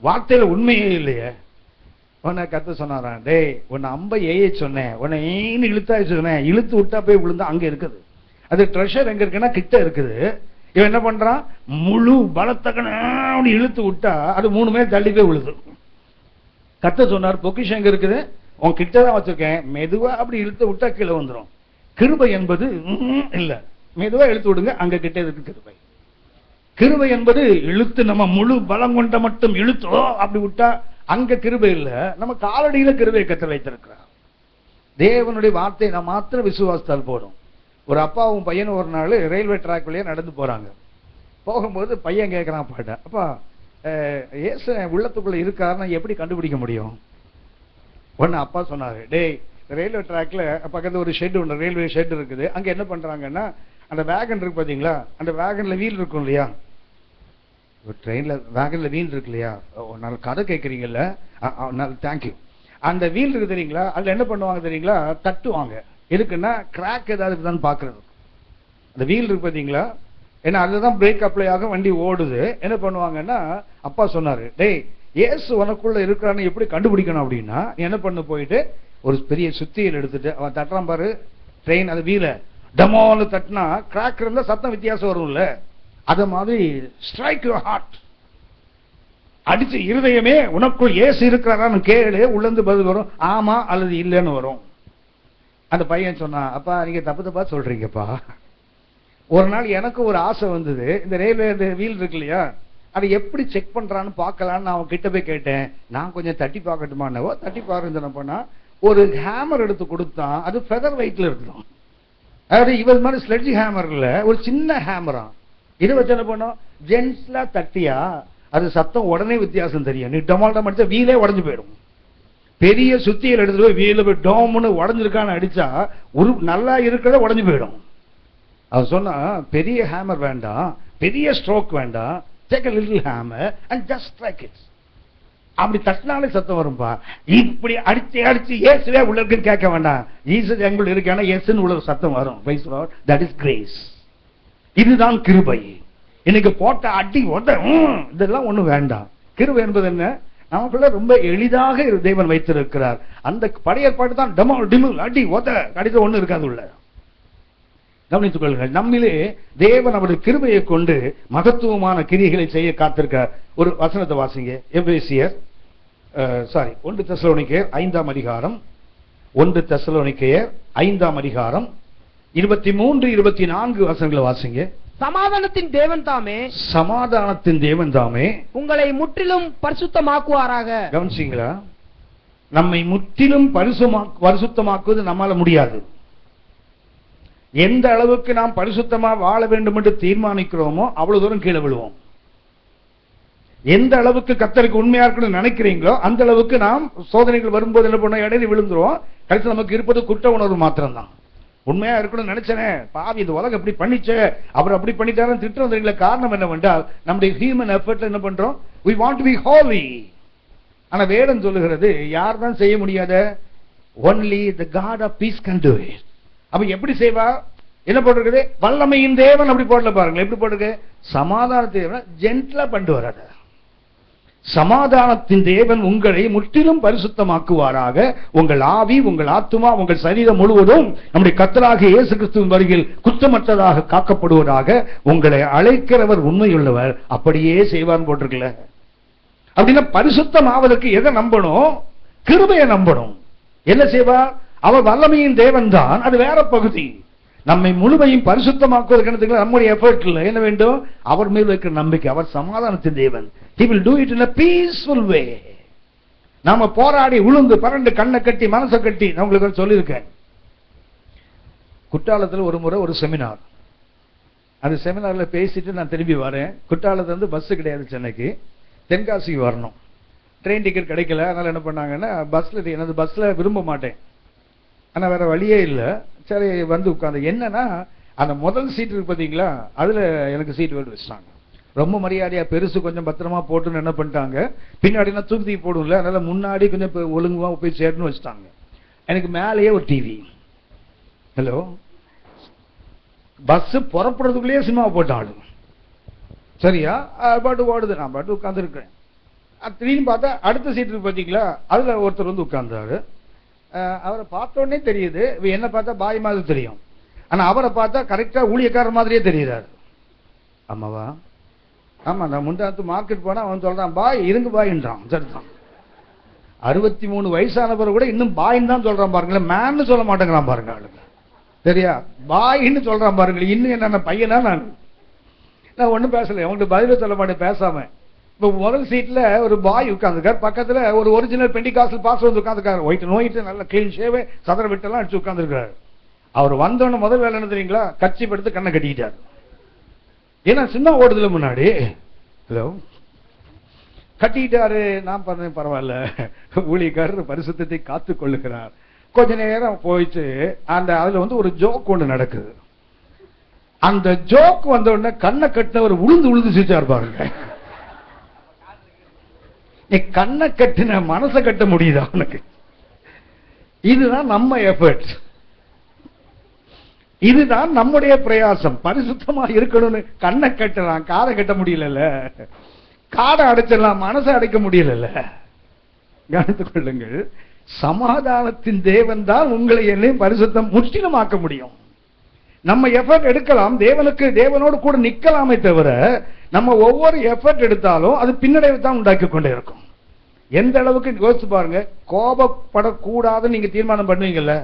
S2: வார்த்தையில உண்மையே இல்லையே. உன்னை கத்து சொன்னாரான், டேய் உன்னை அம்பை ஏய சொன்னேன், உன்னை ஏன்னு இழுத்தா சொன்னேன், இழுத்து விட்டா போய் விழுந்தா அங்க இருக்குது. அது ட்ரெஷர் எங்க இருக்குன்னா கிட்ட இருக்குது. இவன் என்ன பண்றான், முழு பலத்தக்கன இழுத்து விட்டா அது 3 மேல் தள்ளி போய் விழுது. கத்த சொன்னார், பொக்கிஷம் எங்க இருக்குது, உன் கிட்டதான் வச்சிருக்கேன், மெதுவா அப்படி இழுத்து விட்டா கீழே வந்துடும். கிருபை என்பது இல்ல, மெதுவா இழுத்து விடுங்க, அங்க கிட்ட இருக்கு கிருபை. கிருபை என்பது இழுத்து நம்ம முழு பலம் கொண்ட மட்டும் இழுத்தோ அப்படி விட்டா அங்க கிருபை இல்ல, நம்ம காலடியில கிருபை கத்த வைத்திருக்கிறார். தேவனுடைய வார்த்தையை நான் மாத்திரம் விசுவாசத்தால் போடும். ஒரு அப்பாவும் பையனும் ஒரு நாள் ரயில்வே ட்ராக் வழியா நடந்து போறாங்க. போகும்போது பையன் கேட்கறான் அப்பாட்ட, அப்பா ஏசு உள்ளத்துக்குள்ள இருக்காருன்னா எப்படி கண்டுபிடிக்க முடியும்? ஒன்னு அப்பா சொன்னாரு, டேய் ரயில்வே ட்ராக்ல பக்கத்துல ஒரு ஷெட் ஒன்று, ரயில்வே ஷெட் இருக்குது. அங்க என்ன பண்றாங்கன்னா, அந்த வேகன் இருக்கு பாத்தீங்களா, அந்த வேகன்ல வீல் இருக்கும் இல்லையா, ட்ரெயின்ல வேகன்ல வீல் இருக்கு இல்லையா, நல்ல கதை கேட்கறீங்கல்ல, தேங்க்யூ. அந்த வீல் இருக்கு தெரியுங்களா, அதுல என்ன பண்ணுவாங்க தெரியுங்களா, தட்டுவாங்க. எதுக்குன்னா கிராக் ஏதாவது இருக்குதான்னு பாக்குறது. அந்த வீல் இருக்கு பாத்தீங்களா, ஏன்னா அதுதான் பிரேக் அப்ளை ஆக வண்டி ஓடுது. என்ன பண்ணுவாங்கன்னா, அப்பா சொன்னாரு, டேய் ஏசு உனக்குள்ள இருக்கிறான்னு எப்படி கண்டுபிடிக்கணும் அப்படின்னா, நீ என்ன பண்ணு, போயிட்டு ஒரு பெரிய சுத்தியல் எடுத்துட்டு அவன் தட்டுறான் பாரு ட்ரெயின், அது வீல டமோன்னு தட்டினா கிராக் இருந்தா சத்தம் வித்தியாசம் வரும்ல, அத மாதிரி ஸ்ட்ரைக் யுவர் ஹார்ட், அடிச்சு இருதயமே உனக்குள் ஏசு இருக்கிறாரான்னு கேளு, உள்ளந்து பதில் வரும், ஆமா அல்லது இல்லைன்னு வரும். அந்த பையன் சொன்னான், அப்பா நீங்க தப்பு தப்பா சொல்றீங்கப்பா. ஒரு நாள் எனக்கு ஒரு ஆசை வந்தது, இந்த ரயில்வே வீல் இருக்கு இல்லையா, அதை எப்படி செக் பண்றான்னு பார்க்கலான்னு அவன் கிட்ட போய் கேட்டேன். நான் கொஞ்சம் தட்டி பார்க்கட்டுமானவோ, தட்டி பாருன்னு பண்ணா ஒரு ஹேமர் எடுத்து கொடுத்தான். அது ஃபெதர் வெயிட்ல இருக்கலாம். அதாவது இவர் மாதிரி ஸ்லெட்ஜ் ஹேமர் இல்ல, ஒரு சின்ன ஹேமரா. இதை வச்சு என்ன பண்ணோம், ஜென்ஸ்லா தட்டியா அது சத்தம் உடனே வித்தியாசம் தெரியும். நீ டமால்டம் அடிச்சா வீலே உடஞ்சு போயிடும். பெரிய சுத்தியில் எடுத்துட்டு போய் வீல போய் டோம்னு உடஞ்சிருக்கான்னு அடிச்சா ஒரு நல்லா இருக்கிறத உடஞ்சு போயிடும். அவன் சொன்னா, பெரிய ஹேமர் வேண்டாம், பெரிய ஸ்ட்ரோக் வேண்டாம், take a little hammer and just strike it. அப்படி தட்டினாலே சத்தம் வரும்பா. இப்படி அடிச்சு அடிச்சு இயேசுவே உள்ள இருக்குன்னு கேட்க வேண்டாம், ஜீசஸ் எங்களுடைய இருக்கான இயேசுன்னு உள்ள சத்தம் வரும். Praise the Lord. That is grace. இதுதான் கிருபை. இன்னைக்கு போட்ட அடி உத இதெல்லாம் ஒண்ணும் வேண்டாம். கிருபை என்பது என்ன, நமக்குள்ள ரொம்ப எளிதாக தேவன் வைத்திருக்கிறார். அந்த பழைய ஏற்பாடு தான் டமால் டிமில் அடி உத கடிதம் ஒண்ணு இருக்காது உள்ள. கவனித்துக் கொள்ளுங்கள், நம்மிலே தேவன் அவருடைய கிருபையை கொண்டு மகத்துவமான கிரியைகளை செய்ய காத்திருக்கிறார். ஒரு வசனத்தை வாசிங்க, எபேசியர் 1 தெசலோனிக்கேயர் 5ஆம் அதிகாரம், 1 தெசலோனிக்கேயர் 5ஆம் அதிகாரம் 23, 24 வசனங்களை வாசிங்க.
S3: சமாதானத்தின் தேவன் தாமே,
S2: சமாதானத்தின் தேவன் தாமே
S3: உங்களை முற்றிலும் பரிசுத்தமாக்குவாராக.
S2: கவனிச்சீங்களா, நம்மை முற்றிலும் பரிசுத்தமாக்குவது நம்மால முடியாது. எந்த அளவுக்கு நாம் பரிசுத்தமா வாழ வேண்டும் என்று தீர்மானிக்கிறோமோ அவ்வளவு தூரம் கீழே விழுவோம். எந்த அளவுக்கு கர்த்தருக்கு உண்மையா இருக்கணும்னு நினைக்கிறீங்களோ அந்த அளவுக்கு நாம் சோதனைகள் வரும்போது என்ன பண்ண இடையில விழுந்துருவோம். கடைசி நமக்கு இருப்பது குற்ற உணர்வு மாத்திரம்தான். உண்மையா இருக்கணும்னு நினைச்சனே, பாவி இந்த உலகம் எப்படி பண்ணிச்சே, அவர் அப்படி பண்ணிட்டாருன்னு திட்டுறதுல காரணம் என்னவென்றால் நம்முடைய ஹியூமன் எஃபர்ட்ல என்ன பண்றோம், we want to be holy. ஆனா வேதம் சொல்லுகிறது, யார் தான் செய்ய முடியாத, only the God of peace can do it. அப்ப எப்படி செய்வா, என்ன போட்டிருக்குது, வல்லமையின் தேவன் அப்படி போடல பாருங்க, எப்படி போட்டிருக்கு, சமாதானத்தின் தேவன் ஜென்ட்லா பண்ணிட்டு வராத. சமாதானத்தின் தேவன் உங்களை முற்றிலும் பரிசுத்தமாக்குவாராக, உங்கள் ஆவி, உங்கள் ஆத்துமா, உங்கள் சரீரம் முழுவதும் நம்முடைய கர்த்தராகிய இயேசு கிறிஸ்துவின் வருகையில் குற்றமற்றதாக காக்கப்படுவதாக. உங்களை அழைக்கிறவர் உண்மையுள்ளவர், அப்படியே செய்வார்னு போட்டிருக்கல. அப்படின்னா பரிசுத்தம் ஆவதற்கு எதை நம்பணும், கிருபையை நம்பணும். என்ன செய்வார், அவர் வல்லமையின் தேவன் தான், அது வேற பகுதி. நம்மை முழுமையும் பரிசுத்தமாக்குவதற்கு நம்முடைய எஃபர்ட் இல்லை, என்ன வேண்டும், அவர் மேல் இருக்கிற நம்பிக்கை. அவர் சமாதானத்தின் தேவன். He will do it in a peaceful way. நாம போராடி உளுந்து பரண்டு கண்ணை கட்டி மனசை கட்டி நான் உங்களுக்கு சொல்லியிருக்கேன். குற்றாலத்தில் ஒரு முறை ஒரு செமினார். அந்த செமினார்ல பேசிட்டு நான் திரும்பி வரேன். குற்றாலத்துல இருந்து பஸ் கிடையாது, சென்னைக்கு தென்காசிக்கு வரணும். ட்ரெயின் டிக்கெட் கிடைக்கல. அதனால என்ன பண்ணாங்கன்னா எனது பஸ்ல விரும்ப மாட்டேன், ஆனா வேற வழியே இல்லை. சரி வந்து உட்காந்து, என்னன்னா அந்த முதல் சீட் இருக்கு பாத்தீங்களா, அதுல எனக்கு சீட் வேறு வச்சுட்டாங்க. ரொம்ப மரியாதையா பெருசு கொஞ்சம் பத்திரமா போட்டுன்னு என்ன பண்ணிட்டாங்க, பின்னாடி நான் தூக்கி போடும்ல, அதனால முன்னாடி கொஞ்சம் ஒழுங்குவா போய் சேரணும்னு வச்சுட்டாங்க. எனக்கு மேலேயே ஒரு டிவி. ஹலோ, பஸ் புறப்படுறதுக்குள்ளேயே சினிமா போட்டாள். சரியா, பாட்டு ஓடுது, நான் பாட்டு உட்கார்ந்து இருக்கிறேன். திடீர்னு பார்த்தா அடுத்த சீட் இருக்கு பாத்தீங்களா, அதுல ஒருத்தர் வந்து உட்கார்ந்தாரு. அவரை பார்த்த உடனே தெரியுது, என்ன பார்த்தா பாய் மாதிரி தெரியும், ஆனா அவரை பார்த்தா கரெக்டா ஊழியக்காரர் மாதிரியே தெரியுறாரு. ஆமாவா? ஆமா, நான் முந்தாத்து மார்க்கெட் போனா அவன் சொல்றான் பாய் இருங்க பாயின்றான். சரிதான், 63 வயசானவர் கூட இன்னும் பாயின்னு தான் சொல்றான் பாருங்களேன், மேன்னு சொல்ல மாட்டேங்கிறான் பாருங்க ஆளுங்க. சரியா, பாயின்னு சொல்றான் பாருங்க. இன்னும் என்ன பையனா? நான் ஒன்னும் பேசல, அவங்களுக்கு பதில சொல்ல மாட்டேன் பேசாம. இப்ப முதல் சீட்ல ஒரு பாய் உட்கார்ந்துருக்கார், பக்கத்துல ஒரு ஒரிஜினல் பெண்டிகாஸ்டல் பாஸ்டர் வந்து உட்கார்ந்துருக்காரு. ஒயிட் நோயிட்டு நல்ல கிளீன் ஷேவ், சதர விட்டெல்லாம் அடிச்சு உட்கார்ந்துருக்காரு. அவர் வந்தோன்னு முதல் வேலை என்ன தெரியுங்களா, கட்சி படுத்து கண்ணை கட்டிக்கிட்டார். ஏன்னா சின்ன ஓடுதல முன்னாடி. ஹலோ, கட்டிக்கிட்டாரு. நான் பண்ணேன், பரவாயில்ல, ஊழியக்காரர் பரிசுத்தத்தை காத்து கொள்ளுகிறார். கொஞ்ச நேரம் போயிட்டு அதுல வந்து ஒரு ஜோக் ஒண்ணு நடக்குது. அந்த ஜோக் வந்த உடனே கண்ணை கட்டினவர் உளுந்து சிரிச்சார் பாருங்க. நீ கண்ணை கட்டின மனசை கட்ட முடியுதா உனக்கு? இதுதான் நம்ம எஃபர்ட், இதுதான் நம்முடைய பிரயாசம். பரிசுத்தமா இருக்கணும்னு கண்ணை கட்டலாம், காதை கட்ட முடியல, காடை அடைச்சிடலாம், மனசை அடைக்க முடியல. கவனித்துக் கொள்ளுங்கள், சமாதானத்தின் தேவன் தான் உங்களை என்னையும் பரிசுத்தம் முற்றிலுமாக்க முடியும். நம்ம எஃபர்ட் எடுக்கலாம், தேவனோடு கூட நிக்கலாமே தவிர, நம்ம ஒவ்வொரு எஃபர்ட் எடுத்தாலும் அது பின்னடைவு தான் உண்டாக்கி கொண்டே இருக்கும். எந்த அளவுக்கு யோசிச்சு பாருங்க, கோபப்படக்கூடாதுன்னு நீங்க தீர்மானம் பண்ணுவீங்கல்ல,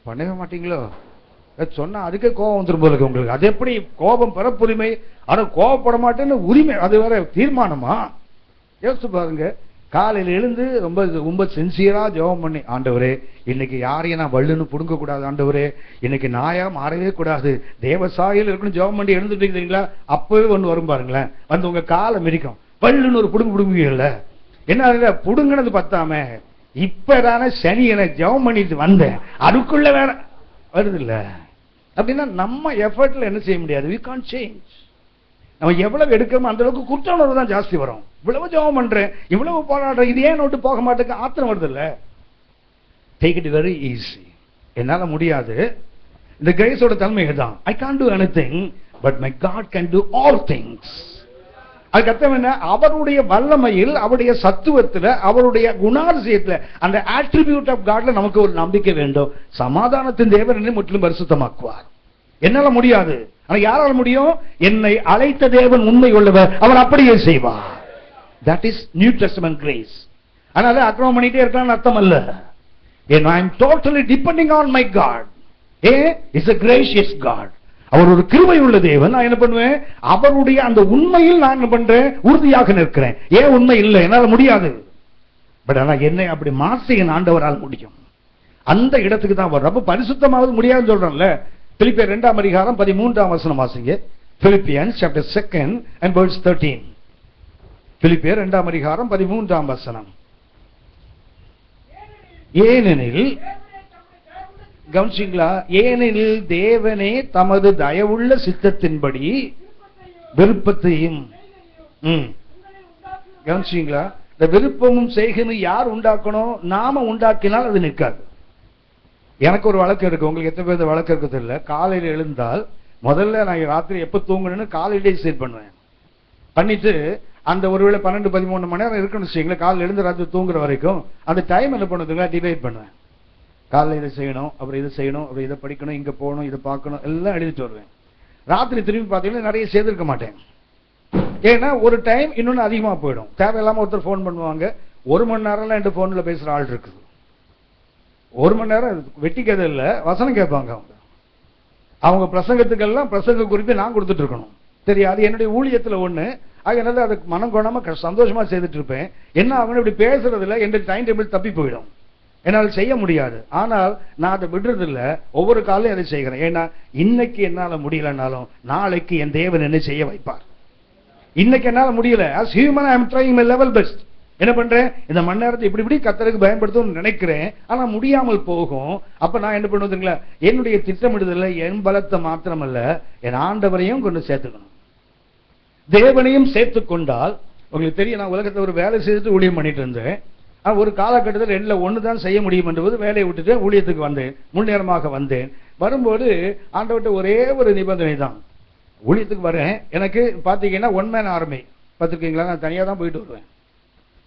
S2: பண்ணவே மாட்டீங்களோ? சொன்னா அதுக்கே கோபம் வந்துரும் போல உங்களுக்கு. அது எப்படி கோபம் பிறப்புரிமை, ஆனா கோபப்பட மாட்டேன்னு உரிமை, அது வேற தீர்மானமா? யோசிச்சு பாருங்க. காலையில் எழுந்து ரொம்ப சின்சியரா ஜெபம் பண்ணி, ஆண்டவரே இன்னைக்கு யாரையும் நான் வள்ளுன்னு புடுங்க கூடாது, ஆண்டவரே இன்னைக்கு நாயா மாறவே கூடாது, தேவசாயில் இருக்கணும் ஜெபம் பண்ணி எழுந்துட்டு இருக்கீங்களா, அப்பவே ஒண்ணு வரும் பாருங்களேன், வந்து உங்க காலை மிதிக்கும், வள்ளுன்னு ஒரு புடுங்குவீங்கல்ல. என்ன புடுங்கினது பத்தாம இப்பதானே சனி என ஜெபம் பண்ணிட்டு வந்தேன், அதுக்குள்ள வேற வருது இல்ல. அப்படின்னா நம்ம எஃபர்ட்ல என்ன செய்ய முடியாது, we can't change. நம்ம எவ்வளவு எடுக்கிறோமோ அந்த அளவுக்கு குற்ற உணர்வு தான் ஜாஸ்தி வரும். இவ்வளவு ஜெபம் பண்றேன், இவ்வளவு போராடுறேன், இது ஏன் நோட்டு போக மாட்டேங்க, ஆத்திரம் வருது இல்ல. Take it very easy. என்னால முடியாது, இந்த கிரேஸோட தன்மை தான், I can't do anything but my God can do all things. அதுக்கு அர்த்தம் என்ன, அவருடைய வல்லமையில், அவருடைய சத்துவத்துல, அவருடைய குணாதிசயத்துல, அந்த ஆட்ரிபியூட் ஆஃப் காட்ல நமக்கு ஒரு நம்பிக்கை வேண்டும். சமாதானத்தின் தேவன் என்னை முற்றிலும் பரிசுத்தமாக்குவார். என்னால முடியாது, ஆனா யாரால முடியும்? என்னை அழைத்த தேவன் உண்மை உள்ளவர், அவர் அப்படியே செய்வார். That is New Testament grace. அதனால அக்கிரமம் பண்ணிட்டே இருக்கான்னு அர்த்தம் அல்ல. I am totally depending on my God. Is a gracious God. அவர் ஒரு கிருபை உள்ள தேவன். நான் என்ன பண்ணுவேன், அவருடைய அந்த உண்மையில் நான் என்ன பண்றேன், உறுதியாக நிற்கிறேன். ஏன் உண்மை இல்லை, என்னால முடியாது, பட் ஆனா என்னை அப்படி மாற்றி என் ஆண்டவரால் முடியும். அந்த இடத்துக்கு தான் வரும். அப்ப பரிசுத்தமாவது முடியாதுன்னு சொல்றோம்ல. பிலிப்பியர் 2ஆம் அதிகாரம் 13ஆம் வசனம் வாசிங்க. Philippians chapter 2 and verse 13. பிலிப்பியர் 2ஆம் அதிகாரம் 13ஆம் வசனம். ஏனெனில், கவனிச்சீங்களா, ஏனெனில் தேவனே தமது தயவுள்ள சித்தத்தின்படி விருப்பத்தையும், கவனிச்சீங்களா, இந்த விருப்பமும் செய்கணும் யார் உண்டாக்கணும், நாம உண்டாக்கினால் அது நிற்காது. எனக்கு ஒரு வழக்கம் இருக்கு, உங்களுக்கு எத்தனை பேர் வழக்கம் இருக்கு தெரியல. காலையில் எழுந்தால் முதல்ல நான் ராத்திரி எப்ப தூங்கணும்னு காலையிலே டிசைட் பண்ணுவேன். பண்ணிட்டு அந்த ஒருவேளை 12-13 மணி நேரம் இருக்குன்னு வச்சுங்களேன், காலையில் எழுந்து ராத்திரி தூங்குற வரைக்கும் அந்த டைம் என்ன பண்ணுதுங்க, டிவைட் பண்ணுவேன். காலையில் இதை செய்யணும், அப்புறம் இதை செய்யணும், அப்புறம் இதை படிக்கணும், இங்க போகணும், இதை பார்க்கணும், எல்லாம் எழுதிட்டு வருவேன். ராத்திரி திரும்பி பார்த்தீங்கன்னா நிறைய செய்திருக்க மாட்டேன். ஏன்னா ஒரு டைம் இன்னொன்னு அதிகமா போயிடும். தேவையில்லாம ஒருத்தர் போன் பண்ணுவாங்க, 1 மணி நேரம்லாம் என் போன்ல பேசுற ஆள் இருக்குது. 1 மணி நேரம் வெட்டிக்கிறது இல்லை, வசனம் கேட்பாங்க. அவங்க பிரசங்கத்துக்கெல்லாம் பிரசங்க குறிப்பை நான் கொடுத்துட்டு இருக்கணும். தெரியாது, என்னுடைய ஊழியத்துல ஒண்ணு. அதனால அதுக்கு மனம் கொண்டாம சந்தோஷமா செய்துட்டு இருப்பேன். என்ன ஆகணும், இப்படி பேசுறதுல என் டைம் டேபிள் தப்பி போயிடும். என்னால் செய்ய முடியாது. ஆனால் நான் அதை விடுறதில்ல, ஒவ்வொரு காலையும் அதை செய்கிறேன். ஏன்னா இன்னைக்கு என்னால முடியலனாலும் நாளைக்கு என் தேவன் என்ன செய்ய வைப்பார். இன்னைக்கு என்னால முடியல, as human I am trying my level best. என்ன பண்றேன், இந்த மணி நேரத்தை இப்படி இப்படி கர்த்தருக்கு பயன்படுத்தணும்னு நினைக்கிறேன், ஆனா முடியாமல் போகும். அப்ப நான் என்ன பண்ணுவதுங்களா, என்னுடைய திட்டமிடுதல என் பலத்தை மாத்திரமல்ல என் ஆண்டவரையும் கொண்டு சேர்த்துக்கணும், தேவனையும் சேர்த்து கொண்டால். உங்களுக்கு தெரியும், நான் உலகத்தை ஒரு வேலை செய்துட்டு ஊழியம் பண்ணிட்டு இருந்தேன். ஒரு காலகட்டத்தில் ரெண்டுல ஒண்ணுதான் செய்ய முடியும் என்றபோது வேலையை விட்டுட்டு ஊழியத்துக்கு வந்தேன், முன்னேறமாக வந்தேன். வரும்போது ஆண்டவர்கிட்ட ஒரே ஒரு நிபந்தனை தான், ஊழியத்துக்கு வரேன், எனக்கு பாத்தீங்கன்னா ஒன் மேன் ஆர்மி பார்த்துருக்கீங்களா, நான் தனியா தான் போயிட்டு வருவேன்.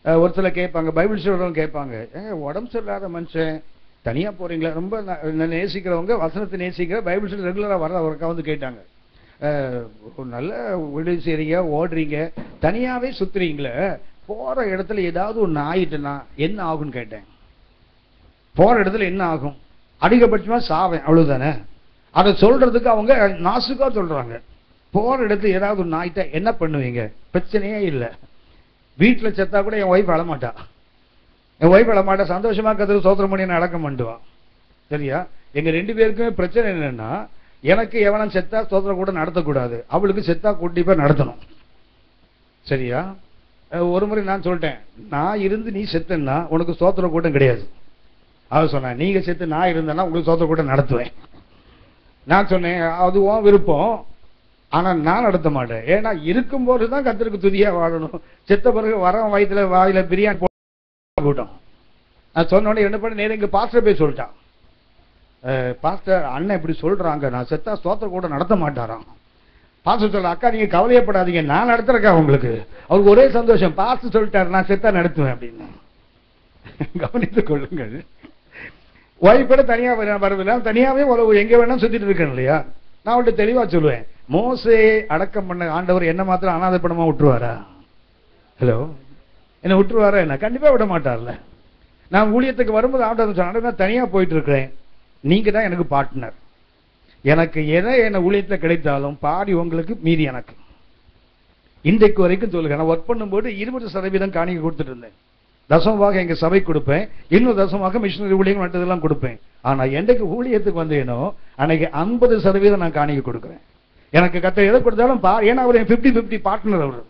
S2: ஒரு சில கேட்பாங்க, பைபிள் சொல்றவங்க கேட்பாங்க, உடம்பு சரியில்லாத மனுஷன் தனியா போறீங்களா, ரொம்ப நேசிக்கிறவங்க, வசனத்தை நேசிக்கிற பைபிள் சொல்லி ரெகுலரா வர அவருக்கா வந்து கேட்டாங்க, நல்ல விடுதலை செய்றீங்க, ஓடுறீங்க, தனியாவே சுத்துறீங்களே, போற இடத்துல ஏதாவது ஒண்ணு ஆயிட்டுனா என்ன ஆகும்னு கேட்டேன். போற இடத்துல என்ன ஆகும், அதிகபட்சமா சாவேன், அவ்வளவுதானே. அதை சொல்றதுக்கு அவங்க நாசுக்கா சொல்றாங்க. போற இடத்துல ஏதாவது ஒண்ணு ஆயிட்டா என்ன பண்ணுவீங்க, பிரச்சனையே இல்லை. வீட்டுல செத்தா கூட என் ஒய்ஃப் அழமாட்டா, என் ஒய்ஃப் அழமாட்டா, சந்தோஷமா கத்துக்கு சோத்திரம் பண்ணி அடக்கம் பண்ணுவான். சரியா, எங்க ரெண்டு பேருக்குமே பிரச்சனை என்னன்னா, எனக்கு எவனும் செத்தா சோத்திரம் கூட நடத்தக்கூடாது, அவளுக்கு செத்தா கண்டிப்பா நடத்தணும். சரியா, ஒரு முறை நான் சொல்லிட்டேன், நான் இருந்து நீ செத்தன்னா உனக்கு சோத்திர கூட்டம் கிடையாது. அவ சொன்ன, நீங்க செத்து நான் இருந்தேன்னா உங்களுக்கு சோத்திர கூட்டம் நடத்துவேன். நான் சொன்னேன், அதுவும் விருப்பம், ஆனா நான் நடத்த மாட்டேன். ஏன்னா இருக்கும்போது தான் கர்த்தருக்கு துதியா வாழணும், செத்த பிறகு வரவன் வயிற்றுல வாயில பிரியாணி கூட்டம். நான் சொன்ன உடனே என்ன பண்ண, நேரம் இங்க பாஸ்டர் போய் சொல்லிட்டான், பாஸ்டர் அண்ணன் இப்படி சொல்றாங்க, நான் செத்தா சோத்திர கூட்டம் நடத்த மாட்டாராம். பாஸ்டர் சொல்ல, அக்கா நீங்க கவலையப்படாதீங்க, நான் நடத்துறக்கா உங்களுக்கு. அவருக்கு ஒரே சந்தோஷம், பாஸ்டர் சொல்லிட்டாரு நான் செத்தா நடத்துவேன் அப்படின்னு. கவனித்துக் கொள்ளுங்கள், ஒய்ஃபோட தனியா வரவில்லை, தனியாவே உழவு எங்க வேணா சுத்திட்டு இருக்கேன் இல்லையா. நான் அவள்கிட்ட தெளிவா சொல்லுவேன், மோசே அடக்கம் பண்ண ஆண்டவர் என்ன மாத்திரம் அனாதைப்படமா விட்டுருவாரா? ஹலோ, என்ன விட்டுருவாரா? என்ன கண்டிப்பா விட மாட்டார்ல. நான் ஊழியத்துக்கு வரும்போது ஆண்டவர் சொன்ன, நான் தனியா போயிட்டு இருக்கிறேன், நீங்க தான் எனக்கு பார்ட்னர், எனக்கு எதை என்ன ஊழியத்துல கிடைத்தாலும் பாடி உங்களுக்கு, மீதி எனக்கு. இன்றைக்கு வரைக்கும் சொல்லுங்க, நான் ஒர்க் பண்ணும்போது 20% காணிக்கை கொடுத்துட்டு இருந்தேன், தசமமாக எங்க சபை கொடுப்பேன், இன்னும் தசமமாக மிஷினரி ஊழியம் மற்றதெல்லாம் கொடுப்பேன். ஆனா என்றைக்கு ஊழியத்துக்கு வந்தேனோ அன்னைக்கு 50% நான் காணிக்கை கொடுக்குறேன். எனக்கு கத்த எதை கொடுத்தாலும் ஏன்னா அவர் 50-50 பார்ட்னர். அவர்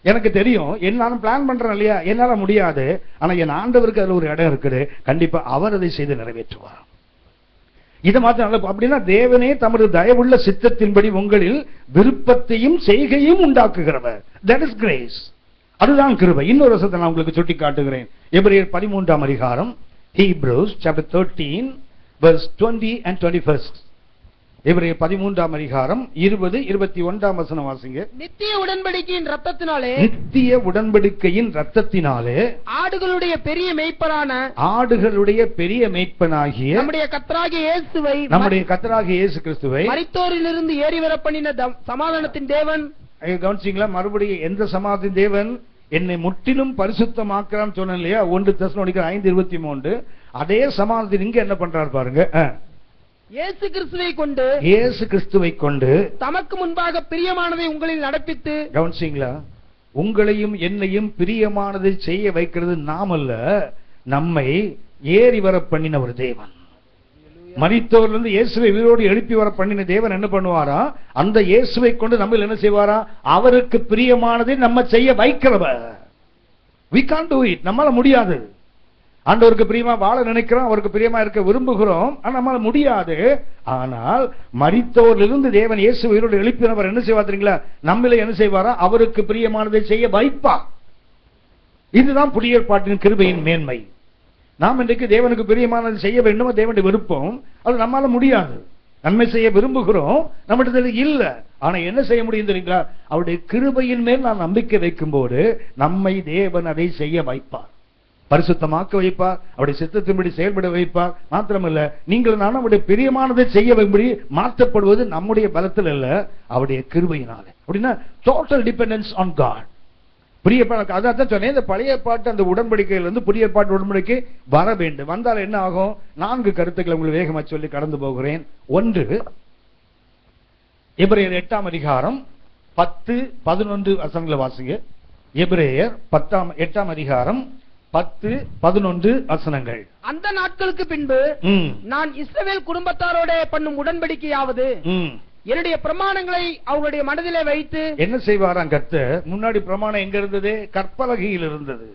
S2: எனக்கு தெரியும், என்னாலும் பிளான் பண்றேன் இல்லையா, என்னால முடியாது, ஆனா என் ஆண்டவருக்கு அதுல ஒரு இடம் இருக்குது, கண்டிப்பா அவர் அதை செய்து நிறைவேற்றுவார். இதை மாத்திரம் அப்படின்னா, தேவனே தமது தயவுள்ள சித்தத்தின்படி உங்களில் விருப்பத்தையும் செய்கையும் உண்டாக்குகிறவர். That is grace. அதுதான் கிருபை. இன்னொரு வசனத்தை நான் உங்களுக்கு சுட்டி காட்டுகிறேன். எபிரேயர் 13ஆம் அதிகாரம், Hebrews chapter 13 verse 20 and 21. எபிரேயர் 13ஆம் அதிகாரம் 20-21 வசனம் வாசிங்க.
S3: நித்திய உடன்படிக்கையின் இரத்தத்தினாலே,
S2: நித்திய உடன்படிக்கையின் இரத்தத்தினாலே
S3: ஆடுகளுடைய பெரிய
S2: மேய்ப்பனாகிய
S3: நம்முடைய
S2: கர்த்தராகிய இயேசு கிறிஸ்துவை
S3: மரித்தோரிலிருந்து ஏறி வர பண்ணின சமாதானத்தின் தேவன்.
S2: கவனிச்சீங்களா? மறுபடியும் எந்த சமாதானத்தின் தேவன் என்னை முற்றிலும் பரிசுத்தமாக்குறான்னு சொன்னேன் இல்லையா, 1 தெசலோனிக்கர் 5:23. அதே சமாதானத்தின் இங்க என்ன பண்றாரு பாருங்க,
S3: இயேசு கிறிஸ்துவை கொண்டு தமக்கு முன்பாக பிரியமானதை உங்களில் நடப்பித்து.
S2: கவனிச்சீங்களா? உங்களையும் என்னையும் பிரியமானதை செய்ய வைக்கிறது நாம் அல்ல, நம்மை ஏறி வர பண்ணின ஒரு தேவன். மரித்தோரிலிருந்து இயேசுவை உயிரோடு எழுப்பி வர பண்ணின தேவன் என்ன பண்ணுவாரா, அந்த இயேசுவை கொண்டு நம்ம என்ன செய்வாரா, அவருக்கு பிரியமானதை நம்ம செய்ய வைக்கிறவர். We can't do it. நம்மால முடியாது. ஆண்டவருக்கு பிரியமா வாழ நினைக்கிறோம், அவருக்கு பிரியமா இருக்க விரும்புகிறோம், ஆனா நம்மால முடியாது. ஆனால் மரித்தோரிலிருந்து தேவன் இயேசு உயிரோடு எழுப்பினவர் என்ன செய்வார் தெரியுங்களா, நம்மள என்ன செய்வாரா, அவருக்கு பிரியமானதை செய்ய வைப்பார். இதுதான் புதிய ஏற்பாட்டின் கிருபையின் மேன்மை. நாம் இன்றைக்கு தேவனுக்கு பிரியமானது செய்ய வேண்டும், தேவனுடைய விருப்பம், அது நம்மால முடியாது. நன்மை செய்ய விரும்புகிறோம், நம்மிடத்தில் இல்ல. ஆனா என்ன செய்ய முடியும் தெரியுங்களா, அவருடைய கிருபையின் மேல் நான் நம்பிக்கை வைக்கும் போது நம்மை தேவன் அதை செய்ய வைப்பார், பரிசுத்தமாக்க வைப்பார், அவருடைய சித்தத்தின்படி செயல்பட வைப்பார். மாத்திரமல்ல, நீங்கள் நான் அவருடைய பிரியமானதை செய்ய வைப்படி மாற்றப்படுவது நம்முடைய பலத்தில் அல்ல, அவருடைய கிருபையினாலே. அப்படின்னா டோட்டல் டிபெண்டன்ஸ் ஆன் காட். புதிய அதான் சொன்னேன், இந்த பழைய பாட்டு அந்த உடன்படிக்கையிலிருந்து புதிய பாட்டு உடன்படிக்கை வர வேண்டும். வந்தால் என்ன ஆகும், 4 கருத்துக்களை உங்களுக்கு வேகமா சொல்லி கடந்து போகிறேன். 1, எபிரேயர் 8ஆம் அதிகாரம் 10-11 வசனங்களை வாசிங்க. எபிரேயர் 8ஆம் அதிகாரம் 10, 11 வசனங்கள்.
S3: அந்த நாட்களுக்கு பின்பு நான் இஸ்ரவேல் குடும்பத்தாரோட பண்ணும் உடன்படிக்கையாவது என்னுடைய பிரமாணங்களை அவங்களுடைய மனதிலே வைத்து
S2: என்ன செய்வாராம் கர்த்தர்? முன்னாடி பிரமாணம் எங்க இருந்தது? கற்பலகையில் இருந்தது.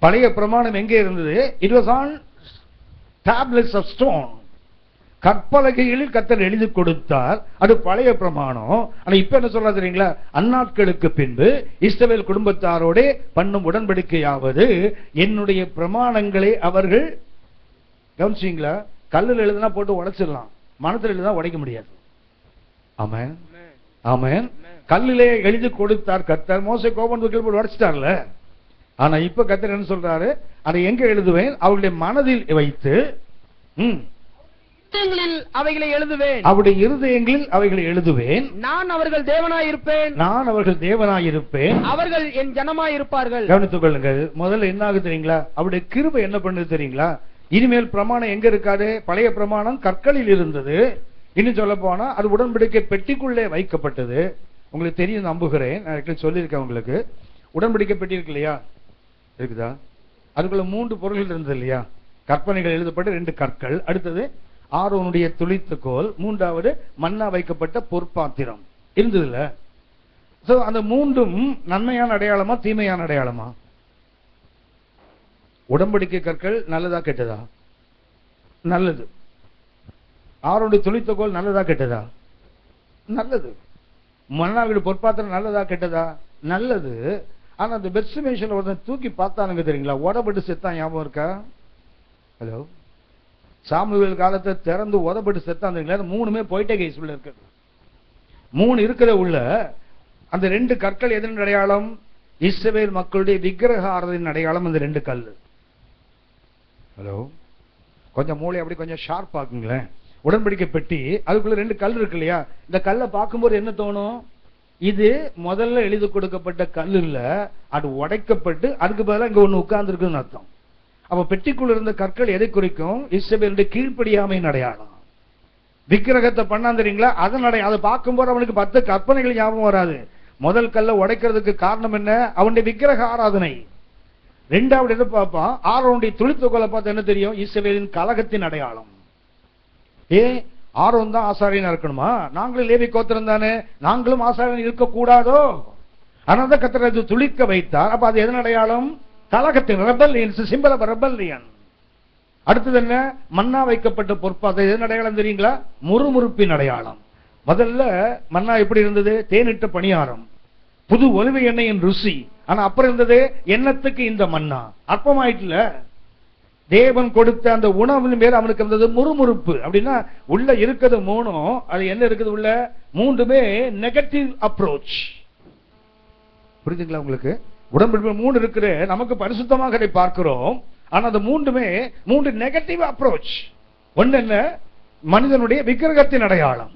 S2: பழைய பிரமாணம் எங்கே இருந்தது? It was on tablets of stone. கற்பலகைகளில் கர்த்தர் எழுதி கொடுத்தார். அது பழைய பிரமாணம். ஆனா இப்ப என்ன சொல்றது தெரியுங்களா? அந்நாட்களுக்கு பின்பு இஸ்ரவேல் குடும்பத்தாரோட பண்ணும் உடன்படிக்கையாவது என்னுடைய பிரமாணங்களை அவர்கள், கவனிச்சீங்களா? கல்லில் எழுதுனா போட்டு உடைச்சிடலாம், மனத்தில் எழுதுனா உடைக்க முடியாது. ஆமென், ஆமென். கல்லிலே எழுதி கொடுத்தார் கர்த்தர். மோசே கோபம் போட்டு உடைச்சிட்டார்ல. ஆனா இப்ப கர்த்தர் என்ன சொல்றாரு? அதை எங்க எழுதுவேன்? அவருடைய மனதில் வைத்து
S3: அவைகளை எழுதுவேன்,
S2: அவருடைய இருதயங்களில் அவைகளை எழுதுவேன்.
S3: நான் அவர்கள் தேவனாயிருப்பேன்,
S2: நான் அவர்கள் தேவனாயிருப்பேன்,
S3: அவர்கள் என் ஜனமாயிருப்பார்கள்.
S2: கவனித்துக் கொள்ளுங்கள். முதல்ல என்ன ஆகுது தெரியுங்களா? அவருடைய கிருபை என்ன பண்ணுது தெரியுங்களா? இனிமேல் பிரமாணம் எங்க இருக்காது? பழைய பிரமாணம் கற்களில் இருந்தது. இன்னும் சொல்ல போனா அது உடன்படிக்கை பெட்டிக்குள்ளே வைக்கப்பட்டது. உங்களுக்கு தெரியும் நம்புகிறேன், நான் சொல்லியிருக்கேன் உங்களுக்கு. உடன்படிக்கை பெட்டி இருக்கு இல்லையா? இருக்குதா? அதுக்குள்ள 3 பொருள்கள் இருந்தது இல்லையா? கற்பனைகள் எழுதப்பட்ட 2 கற்கள், அடுத்தது ஆரோனுடைய துளித்துக்கோல், 3வது மன்னா வைக்கப்பட்ட பொற்பாத்திரம் இருந்ததுல. சோ அந்த 3ம் நன்மையான அடையாளமா தீமையான அடையாளமா? உடன்படிக்கை கற்கள் நல்லதா கெட்டதா? நல்லது. ஆரோனுடைய துளித்துக்கோல் நல்லதா கெட்டதா? நல்லது. மன்னா வீடு பொற்பாத்திரம் நல்லதா கெட்டதா? நல்லது. ஆனா அந்த பெட்ஸ்மேஷன் ஒருத்தன் தூக்கி பார்த்தானுங்க தெரியுங்களா? உடப்பட்டு செத்தான். ஞாபகம் இருக்கா? ஹலோ, சாமுவேல் காலத்தை திறந்து உதப்பட்டு செத்தான் தெரியுங்களா? 3மே போயிட்டே கேஸ் உள்ள இருக்கு. 3 இருக்கிற உள்ள அந்த 2 கற்கள் எதன் அடையாளம்? இஸ்ரவேல் மக்களுடைய விக்கிரக ஆராதனையின் அடையாளம் அந்த 2 கல். ஹலோ, கொஞ்சம் மூளை அப்படி கொஞ்சம் ஷார்ப் ஆக்குங்களேன். உடன்படிக்கை பெட்டி, அதுக்குள்ள 2 கல் இருக்கு இல்லையா? இந்த கல்லை பார்க்கும்போது என்ன தோணும்? இது முதல்ல எழுதி கொடுக்கப்பட்ட கல் இல்ல, அது உடைக்கப்பட்டு அதுக்கு பதிலாக இங்க ஒண்ணு உட்கார்ந்து இருக்குன்னு அர்த்தம். அப்ப பெட்டிக்குள்ள இருந்த கற்கள் எதை குறிக்கும்? இஸ்ரவேலுடைய கீழ்ப்படியாமையின் அடையாளம். விக்கிரகத்தை பண்ணான் தெரியுங்களா? அதன் அடையாளம். அதை பார்க்கும்போது அவனுக்கு 10 கற்பனைகள் ஞாபகம் வராது. முதல் கல்லை உடைக்கிறதுக்கு காரணம் என்ன? அவனுடைய விக்கிரக ஆராதனை. 2வது என்ன பார்ப்பான்? ஆரோனுடைய துளித்துக்கோலை பார்த்து என்ன தெரியும்? இஸ்ரவேலின் கலகத்தின் அடையாளம். ஆரோன் தான் ஆசாரியனா இருக்கணுமா? நாங்களும் லேவி கோத்திரம் தானே, நாங்களும் ஆசாரியன் இருக்க கூடாதோ? ஆனால் கர்த்தர் துளிக்க வைத்தார். அப்ப அது எதன் அடையாளம்? கலகத்தின், ரெபல்லியன், சிம்பல் ஆஃப் ரெபல்லியன். அடுத்தது என்ன? மன்னா வைக்கப்பட்ட பொற்பாத்திரம். எதன் அடையாளம் தெரியுங்களா? முறுமுறுப்பின் அடையாளம். முதல்ல மன்னா எப்படி இருந்தது? தேனிட்ட பணியாரம், புது ஒலிவ எண்ணெயின் ருசி. ஆனா அப்புறம் இருந்தது எண்ணத்துக்கு இந்த மன்னா. அற்பமாயிட்டுல தேவன் கொடுத்த அந்த உணவின் மேல் அவனுக்கு இருந்தது முறுமுறுப்பு. அப்படின்னா உள்ள இருக்கிறது 3, அது என்ன இருக்குது உள்ள? 3மே நெகட்டிவ் அப்ரோச். புரியுதுங்களா உங்களுக்கு? உடன்படிக்கை 3 இருக்குது, நமக்கு பரிசுத்தமாக அதை பார்க்கிறோம். ஆனா அந்த 3மே 3 நெகட்டிவ் அப்ரோச். ஒன்னு என்ன? மனிதனுடைய விக்கிரகத்தின் அடையாளம்.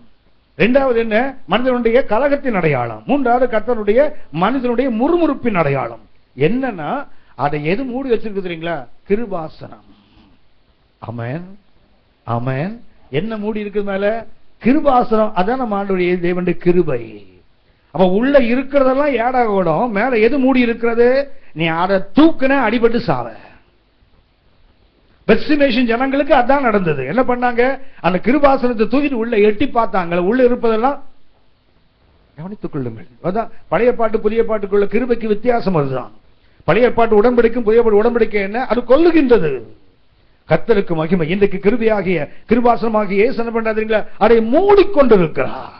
S2: 2வது என்ன? மனிதனுடைய கலகத்தின் அடையாளம். 3வது கர்த்தருடைய மனிதனுடைய முறுமுறுப்பின் அடையாளம். என்னன்னா அதை எது மூடி வச்சிருக்கு தெரியுங்களா? கிருபாசனம். ஆமென், ஆமென். என்ன மூடி இருக்கு மேல? கிருபாசனம். அதான் நம்ம ஆண்டவருடைய தேவனுடைய கிருபை. அப்ப உள்ள இருக்கிறதெல்லாம் ஏடாக ஓடும். மேல எது மூடி இருக்கிறது? நீ அதை தூக்குன அடிபட்டு சாவ. பெட்ஸ்மேஷன் ஜனங்களுக்கு அதான் நடந்தது. என்ன பண்ணாங்க? அந்த கிருபாசனத்தை தூக்கிட்டு உள்ள எட்டி பார்த்தாங்க. உள்ள இருப்பதெல்லாம் கவனித்துக் கொள்ளுங்கள். அதான் பழைய பாட்டு புதிய பாட்டுக்குள்ள கிருபைக்கு வித்தியாசம். அதுதான் பழைய பாட்டு உடன்படிக்கும் புதிய பாட்டு உடன்படிக்கை என்ன? அது கொல்லுகின்றது. கர்த்தருக்கு மகிமை. இன்றைக்கு கிருபையாகிய கிருபாசனமாகிய இயேசு என்ன பண்றாருங்களா? அதை மூடிக்கொண்டிருக்கிறார்.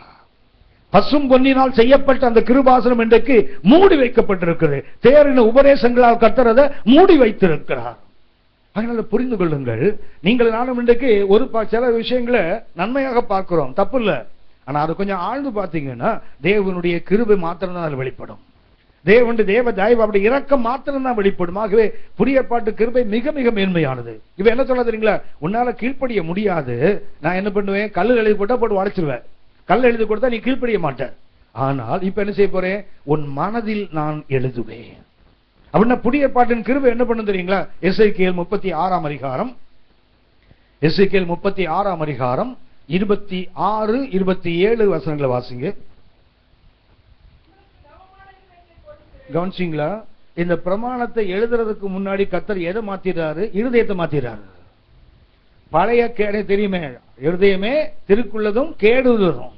S2: பசும் பொன்னினால் செய்யப்பட்ட அந்த கிருபாசனம் இன்றைக்கு மூடி வைக்கப்பட்டிருக்கிறது. தேறின உபதேசங்களால் கர்த்தர் அதை மூடி வைத்திருக்கிறார். அதனால புரிந்து கொள்ளுங்கள். நீங்கள் நானும் இன்றைக்கு ஒரு சில விஷயங்களை நன்மையாக பார்க்கிறோம், தப்பு இல்லை. ஆனா அது கொஞ்சம் ஆழ்ந்து பார்த்தீங்கன்னா தேவனுடைய கிருபை மாத்திரம் தான் வெளிப்படும். தேவனுடைய தேவ தயவு, அப்படி இரக்கம் மாத்திரம் தான் வெளிப்படும். ஆகவே புதிய பாட்டு கிருபை மிக மிக மேன்மையானது. இவ என்ன சொல்ல தெரியுங்களா? உன்னால கீழ்ப்படிய முடியாது. நான் என்ன பண்ணுவேன்? கல்லு எழுதி போட்டா போட்டு உடைச்சிருவேன். கல் எழுதி கொடுத்தா நீ கீழ்ப்படிய மாட்டேன். ஆனால் இப்ப என்ன செய்ய போறேன்? உன் மனதில் நான் எழுதுவேன். அப்படின்னா புதிய பாட்டின் கிருபை என்ன பண்ணும் தெரியுங்களா? எசேக்கியேல் 36ஆம் அதிகாரம், எசேக்கியேல் 36ஆம் அதிகாரம் 26, 27 வசனங்களை வாசிங்க. கவனிச்சிங்களா?
S4: இந்த பிரமாணத்தை எழுதுறதுக்கு முன்னாடி கர்த்தர் எதை மாத்திடுறாரு? இருதயத்தை மாத்திடுறாரு. பழைய கேடு தெரியுமே, இருதயமே திருக்குள்ளதும் கேடுள்ளதும்.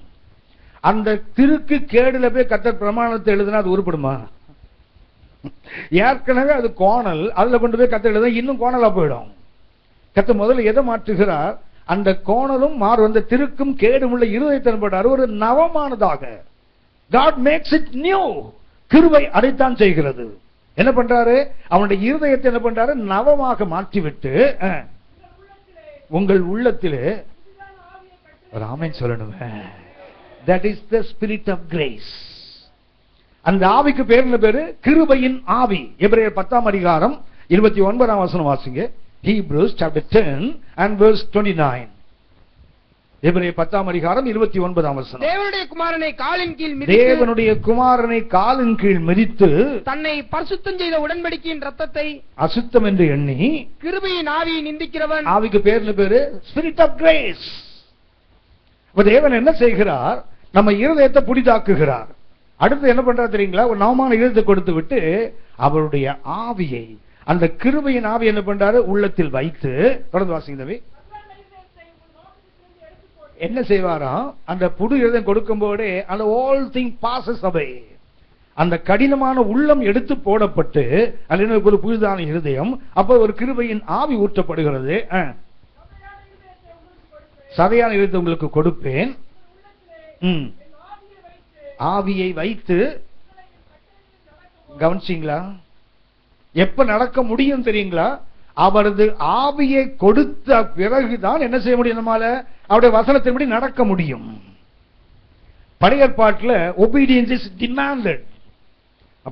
S4: அந்த திருக்கு கேடுல போய் கர்த்தர் பிரமாணத்தை எழுதுனா அது உருப்படுமா? ஏற்கனவே அது கோணல், அதுல கொண்டு போய் கர்த்தர் எழுத இன்னும் கோணலா போயிடும். கர்த்தர் முதல்ல எதை மாற்றுகிறார்? அந்த கோணலும் மாறும், அந்த திருக்கும் கேடும் உள்ள இருதயத்தை போட்டார் ஒரு நவமானதாக. God makes it new. கிருபை அதைத்தான் செய்கிறது. என்ன பண்றாரு? அவனுடைய இருதயத்தை என்ன பண்றாரு? நவமாக மாற்றிவிட்டு உங்கள் உள்ளத்திலே ஒரு ஆமென் சொல்லணுமே. That is the spirit of grace. அந்த ஆவிக்கு பேர் என்ன பேரு? கிருபையின் ஆவி. எபிரேயர் 10ஆம் அதிகாரம் 29ஆம் வசனம் வாசிங்க. Hebrews chapter 10 and verse 29. எபிரேயர் 10ஆம் அதிகாரம் 29ஆம் வசனம்.
S3: தேவனுடைய குமாரனை காலின் கீழ் மிதித்து,
S4: தேவனுடைய குமாரனை காலின் கீழ் மிதித்து
S3: தன்னை பரிசுத்தம் செய்த உடன்படிக்கையின் ரத்தத்தை
S4: அசுத்தம் என்று எண்ணி
S3: கிருபையின் ஆவியை நிந்திக்கிறவன்.
S4: ஆவிக்கு பேர் என்ன பேரு? Spirit of grace. தேவன் என்ன செய்கிறார்? நம்ம இருதயத்தை புதிதாக்குகிறார். அடுத்து என்ன பண்றாரு தெரியுங்களா? ஒரு நவமான இருதயத்தை கொடுத்து விட்டு அவருடைய ஆவியை, அந்த கிருபையின் ஆவி என்ன பண்றாரு? உள்ளத்தில் வைத்து, தொடர்ந்து வாசிங்க தம்பி. என்ன செய்வாராம்? அந்த புது இருதயம் கொடுக்கும் போதே அந்த all thing passes away. அந்த கடினமான உள்ளம் எடுத்து போடப்பட்டு அல்லது ஒரு புதிதான இருதயம், அப்போ ஒரு கிருபையின் ஆவி ஊற்றப்படுகிறது. சதையான இருதயத்தை உங்களுக்கு கொடுப்பேன். ஆவியை வைத்து கவனிச்சீங்களா? எப்ப நடக்க முடியும் தெரியுங்களா? அவரது ஆவியை கொடுத்த பிறகுதான் என்ன செய்ய முடியும்? நம்மால அவருடைய வசனத்தின்படி நடக்க முடியும். பழைய ஏற்பாட்டில் obedience is demanded.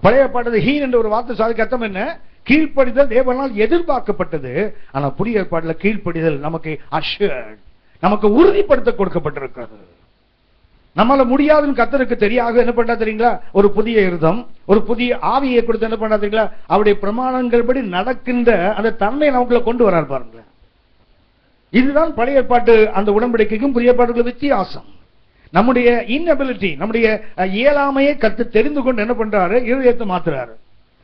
S4: பழைய ஏற்பாட்டில் ஹீன் என்ற ஒரு வார்த்தை சாதிக்க அர்த்தம் என்ன? கீழ்ப்படிதல் தேவனால் எதிர்பார்க்கப்பட்டது. ஆனா புதிய ஏற்பாட்டில் கீழ்ப்படிதல் நமக்கு assured, நமக்கு உறுதிப்படுத்த கொடுக்கப்பட்டிருக்கிறது. நம்மளால முடியாதுன்னு கர்த்தருக்கு தெரியாக என்ன பண்றா தெரியுங்களா? ஒரு புதிய இருதம், ஒரு புதிய ஆவியை கொடுத்து என்ன பண்றா தெரியுங்களா? அவருடைய பிரமாணங்கள் படி நடக்கின்ற அந்த தன்மையை நமக்குள்ள கொண்டு வரார் பாருங்க. இதுதான் பழைய ஏற்பாட்டு அந்த உடன்படிக்கைக்கும் புதிய ஏற்பாட்டுக்கும் வித்தியாசம். நம்முடைய இன்எபிலிட்டி, நம்முடைய இயலாமையை கத்து தெரிந்து கொண்டு என்ன பண்றாரு? இருதயத்தை மாத்துறாரு.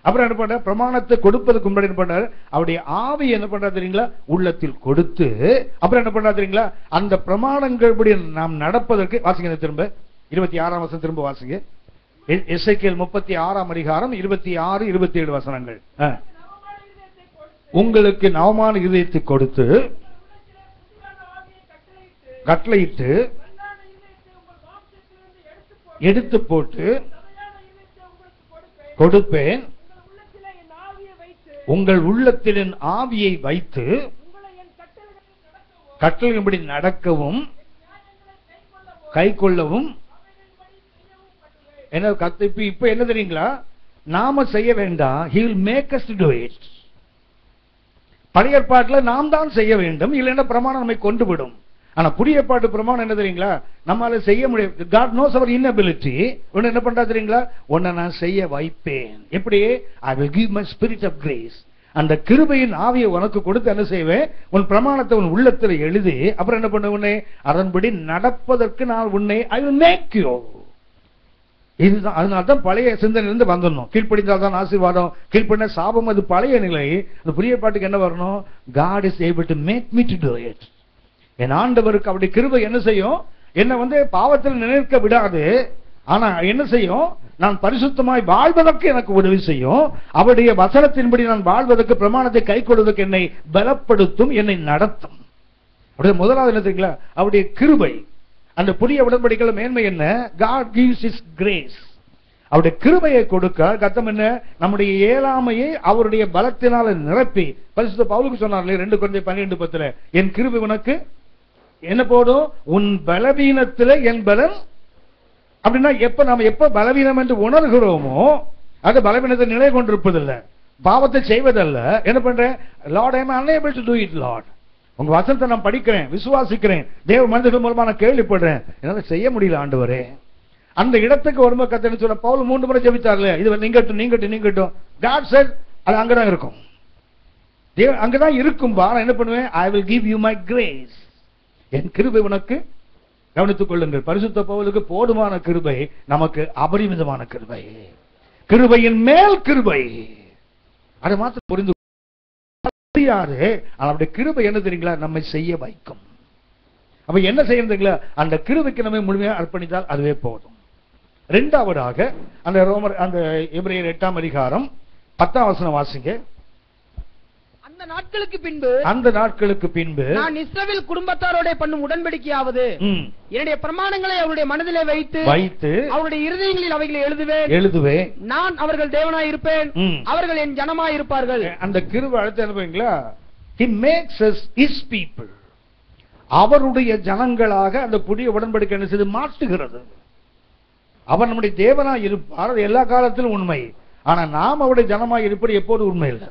S4: அப்புறம் என்ன பண்றாரு? பிரமாணத்தை கொடுப்பதுக்கு முன்னாடி என்ன பண்றாரு? அவருடைய ஆவி என்ன பண்றாரு தெரியுங்களா? உள்ளத்தில் கொடுத்து, அப்புறம் என்ன பண்றாரு தெரியுங்களா? அந்த பிரமாணங்கள் படி நாம் நடப்பதற்கு, வாசிங்க திரும்ப 26ஆம் வசனம் திரும்ப வாசிங்க. எசேக்கியேல் 36ஆம் அதிகாரம் 26, 27 வசனங்கள். உங்களுக்கு நவமான இதயத்தை கொடுத்து கட்டளையிட்டு எடுத்து போட்டு கொடுப்பேன். உங்கள் உள்ளத்தில் என் ஆவியை வைத்து கட்டளையின்படி நடக்கவும் கை கொள்ளவும். என்ன இப்ப என்ன தெரியுங்களா? நாம செய்ய வேண்டாம். He will make us to do it. பழைய ஏற்பாட்டில் நாம் தான் செய்ய வேண்டும், இல்லைன்னா பிரமாணம் நம்மை கொண்டு விடும். ஆனா புதிய ஏற்பாட்டு பிரமாணம் என்ன தெரியுங்களா? நம்மளால செய்ய முடியாது. God knows our inability. ஒன்னு என்ன பண்றா தெரியுங்களா? உன்னை நான் செய்ய வைப்பேன். எப்படி? I will give my spirit of grace. அந்த கிருபையின் ஆவியை உனக்கு கொடுத்து என்ன செய்வேன்? உன் பிரமாணத்தை உன் உள்ளத்தில் எழுதி, அப்புறம் என்ன பண்ண? உன்னை அதன்படி நடப்பதற்கு நான் உன்னை I will make you. இதுதான். அதனால்தான் பழைய சிந்தனையிலிருந்து வந்துடணும். கீழ்ப்படிந்தால் தான் ஆசீர்வாதம், கீழ்ப்படின சாபம். அது பழைய நிலை. அந்த புதிய பாட்டுக்கு என்ன வரணும்? God is able to make me to do it. என் ஆண்டவருக்கு அவருடைய கிருபை என்ன செய்யும்? என்ன பாவத்தில் நினைக்க விடாது. ஆனா என்ன செய்யும்? நான் பரிசுத்தமாய் வாழ்வதற்கு எனக்கு உதவி செய்யும். அவருடைய வசனத்தின்படி நான் வாழ்வதற்கு, பிரமாணத்தை கை கொள்வதற்கு என்னை பலப்படுத்தும், என்னை நடத்தும். அப்படியே முதலாவது என்ன தெரியுங்களா? அவருடைய கிருபை. அந்த புதிய உடன்படிக்கையில மேன்மை என்ன? God gives his grace. அவருடைய கிருபையை கொடுக்க கர்த்தம் என்ன? நம்முடைய இயலாமையை அவருடைய பலத்தினால நிரப்பி, பரிசுத்த பவுலுக்கு சொன்னார்களே 2 கொரிந்தியர் 12:10, என் கிருபை உனக்கு என்ன போதும், உன் பலவீனத்திலே என் பலன். அப்படின்னா நாம எப்ப பலவீனம் என்று உணர்கிறோமோ அது பலவீனத்தை நிலை கொண்டிருப்பதில்லை, பாவத்தை செய்வதல்ல. என்ன பண்றேன்? Lord, I am unable to do it, Lord. உங்க வசனத்தை நான் படிக்கிறேன், விசுவாசிக்கிறேன், தேவ மனிதர்கள் மூலமா நான் கேள்விப்படுறேன், என்னால செய்ய முடியல ஆண்டவரே. அந்த இடத்துக்கு வரும்போது கர்த்தர் சொன்ன பவுல் 3 முறை ஜெபித்தார்ல, இது நீங்கட்டும் நீங்கட்டும் நீங்கட்டும். God said அது அங்கதான் இருக்கும், அங்கதான் இருக்கும்பா. நான் என்ன பண்ணுவேன்? I will give you my grace. என் கிருபை உனக்கு. கவனித்துக் கொள்ளுங்கள், பரிசுத்த பவுலுக்கு போதுமான கிருபை, நமக்கு அபரிமிதமான கிருபை, கிருபையின் மேல் கிருபை. அதை மாத்திரம் புரிந்து முடியாது. அவருடைய கிருபை என்ன தெரியுங்களா, நம்மை செய்ய வைக்கும். அப்ப என்ன செய்யறதுங்களா, அந்த கிருபைக்கு நம்ம முழுமையாக அர்ப்பணித்தால் அதுவே போதும். இரண்டாவதாக அந்த எபிரேயர் 8ஆம் அதிகாரம் 10ஆம் வசனம் வாசிங்க.
S3: அந்த நாட்களுக்கு பின்பு நான் இஸ்ரவேல் குடும்பத்தாரோட பண்ணும் உடன்படிக்கையாவது என்னுடைய பிரமாணங்களை அவருடைய மனதிலே வைத்து அவருடைய இருதயங்களில் அவைகளை எழுதுவேன். நான் அவர்கள் தேவனாய் இருப்பேன், அவர்கள் என் ஜனமாய் இருப்பார்கள்.
S4: அந்த கிருபை அடுத்து அனுப்புவீங்களா, he makes us his people. அவருடைய ஜனங்களாக அந்த புதிய உடன்படிக்கை என்ன செய்து மாற்றுகிறது. அவர் நம்முடைய தேவனாய் இருப்பார், எல்லா காலத்திலும் உண்மை. ஆனா நாம் அவருடைய ஜனமாய் இருப்பது எப்போது உண்மை இல்லை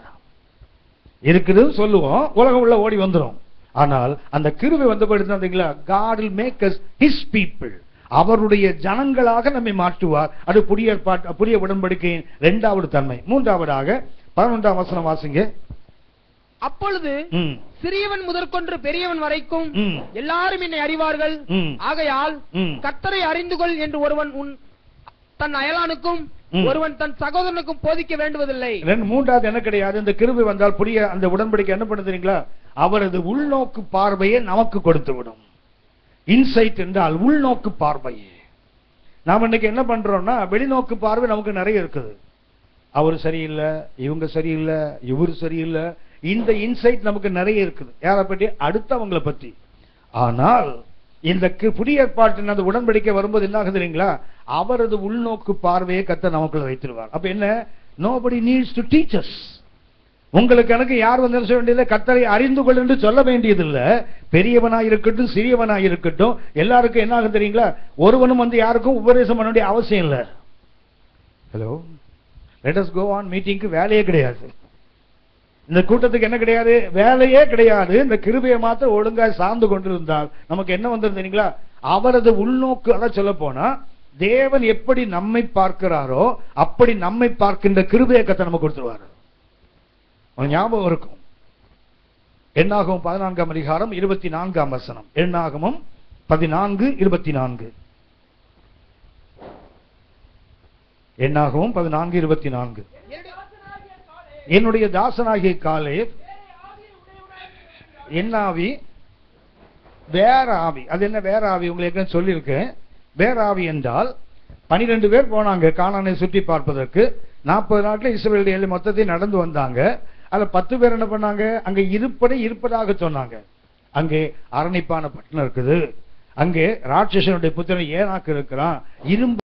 S4: இருக்குது சொல்லுவோம், உலகம் உள்ள ஓடி வந்துடும். ஆனால் அந்த கிருபை வந்தபடிங்களா, God will make us his people. அவருடைய ஜனங்களாக நம்மை மாற்றுவார். அது புதிய உடன்படிக்கையின் இரண்டாவது தன்மை. மூன்றாவதாக 11ஆம் வசனம் வாசிங்க.
S3: அப்பொழுது சிறியவன் முதற்கொண்டு பெரியவன் வரைக்கும் எல்லாரும் என்னை அறிவார்கள். ஆகையால் கர்த்தரை அறிந்து கொள் என்று ஒருவன் தன் அயலானுக்கும் ஒருவன் தன் சகோதரனுக்கும் போதிக்க வேண்டுவதில்லை.
S4: மூன்றாவது என்ன கிடையாது, இந்த கிருபை வந்தால் புதிய அந்த உடன்படிக்கை என்ன பண்ணுறீங்களா, அவரது உள்நோக்கு பார்வையை நமக்கு கொடுத்து விடும். இன்சைட் என்றால் உள்நோக்கு பார்வையே. நாம் இன்னைக்கு என்ன பண்றோம்னா, வெளிநோக்கு பார்வை நமக்கு நிறைய இருக்குது. அவர் சரியில்லை, இவங்க சரியில்லை, இவரு சரியில்லை. இந்த இன்சைட் நமக்கு நிறைய இருக்குது. யாரை பற்றி? அடுத்தவங்களை பற்றி. ஆனால் இந்த புதிய ஏற்பாட்டின் அந்த உடன்படிக்கை வரும்போது என்ன ஆகுது தெரியுங்களா, அவரது உள்நோக்கு பார்வையை கர்த்தர் நமக்குள்ள வைத்திருவார். அப்ப என்ன, nobody needs to teach us. உங்களுக்கு எனக்கு யார் வந்து சொல்ல வேண்டியது, கர்த்தரை அறிந்து கொள் என்று சொல்ல வேண்டியதில்லை. பெரியவனாய் இருக்கட்டும் சிறியவனாய் இருக்கட்டும் எல்லாருக்கும் என்ன ஆகும் தெரியுங்களா, ஒருவனும் வந்து யாருக்கும் உபதேசம் பண்ண வேண்டிய அவசியம் இல்லை. Hello, let us go on மீட்டிங்க்கு வேலையே கிடையாது. இந்த கூட்டத்துக்கு என்ன கிடையாது, வேலையே கிடையாது. இந்த கிருபையை மாத்திரம் ஒழுங்காய் சார்ந்து கொண்டிருந்தால் நமக்கு என்ன வந்தது தெரியுங்களா, அவரது உள்நோக்கு. அதான் சொல்ல போனா, தேவன் எப்படி நம்மை பார்க்கிறாரோ அப்படி நம்மை பார்க்கின்ற கிருபையை கர்த்தர் நமக்கு கொடுத்துருவாரு. ஞாபகம் இருக்கும், என்னாகமம் 14ஆம் அதிகாரம் 24ஆம் வசனம். என்னாகமம் 14:24. என்னாகமம் 14:24. என்னுடைய தாசனாகிய காலேப் என்ன ஆவி, வேற ஆவி. அது என்ன வேற ஆவி, உங்களுக்கு சொல்லியிருக்கேன். வேற ஆவி என்றால் 12 பேர் போனாங்க கானானை சுற்றி பார்ப்பதற்கு. 40 நாட்கள் இஸ்ரவேல் மொத்தத்தை நடந்து வந்தாங்க. அதுல 10 பேர் என்ன பண்ணாங்க, அங்க இருப்பதாக சொன்னாங்க. அங்கே அரணிப்பான பட்டணம் இருக்குது, அங்கே ராட்சசனுடைய புத்திரன் ஏனாக்கு இருக்கிறான், இரும்பு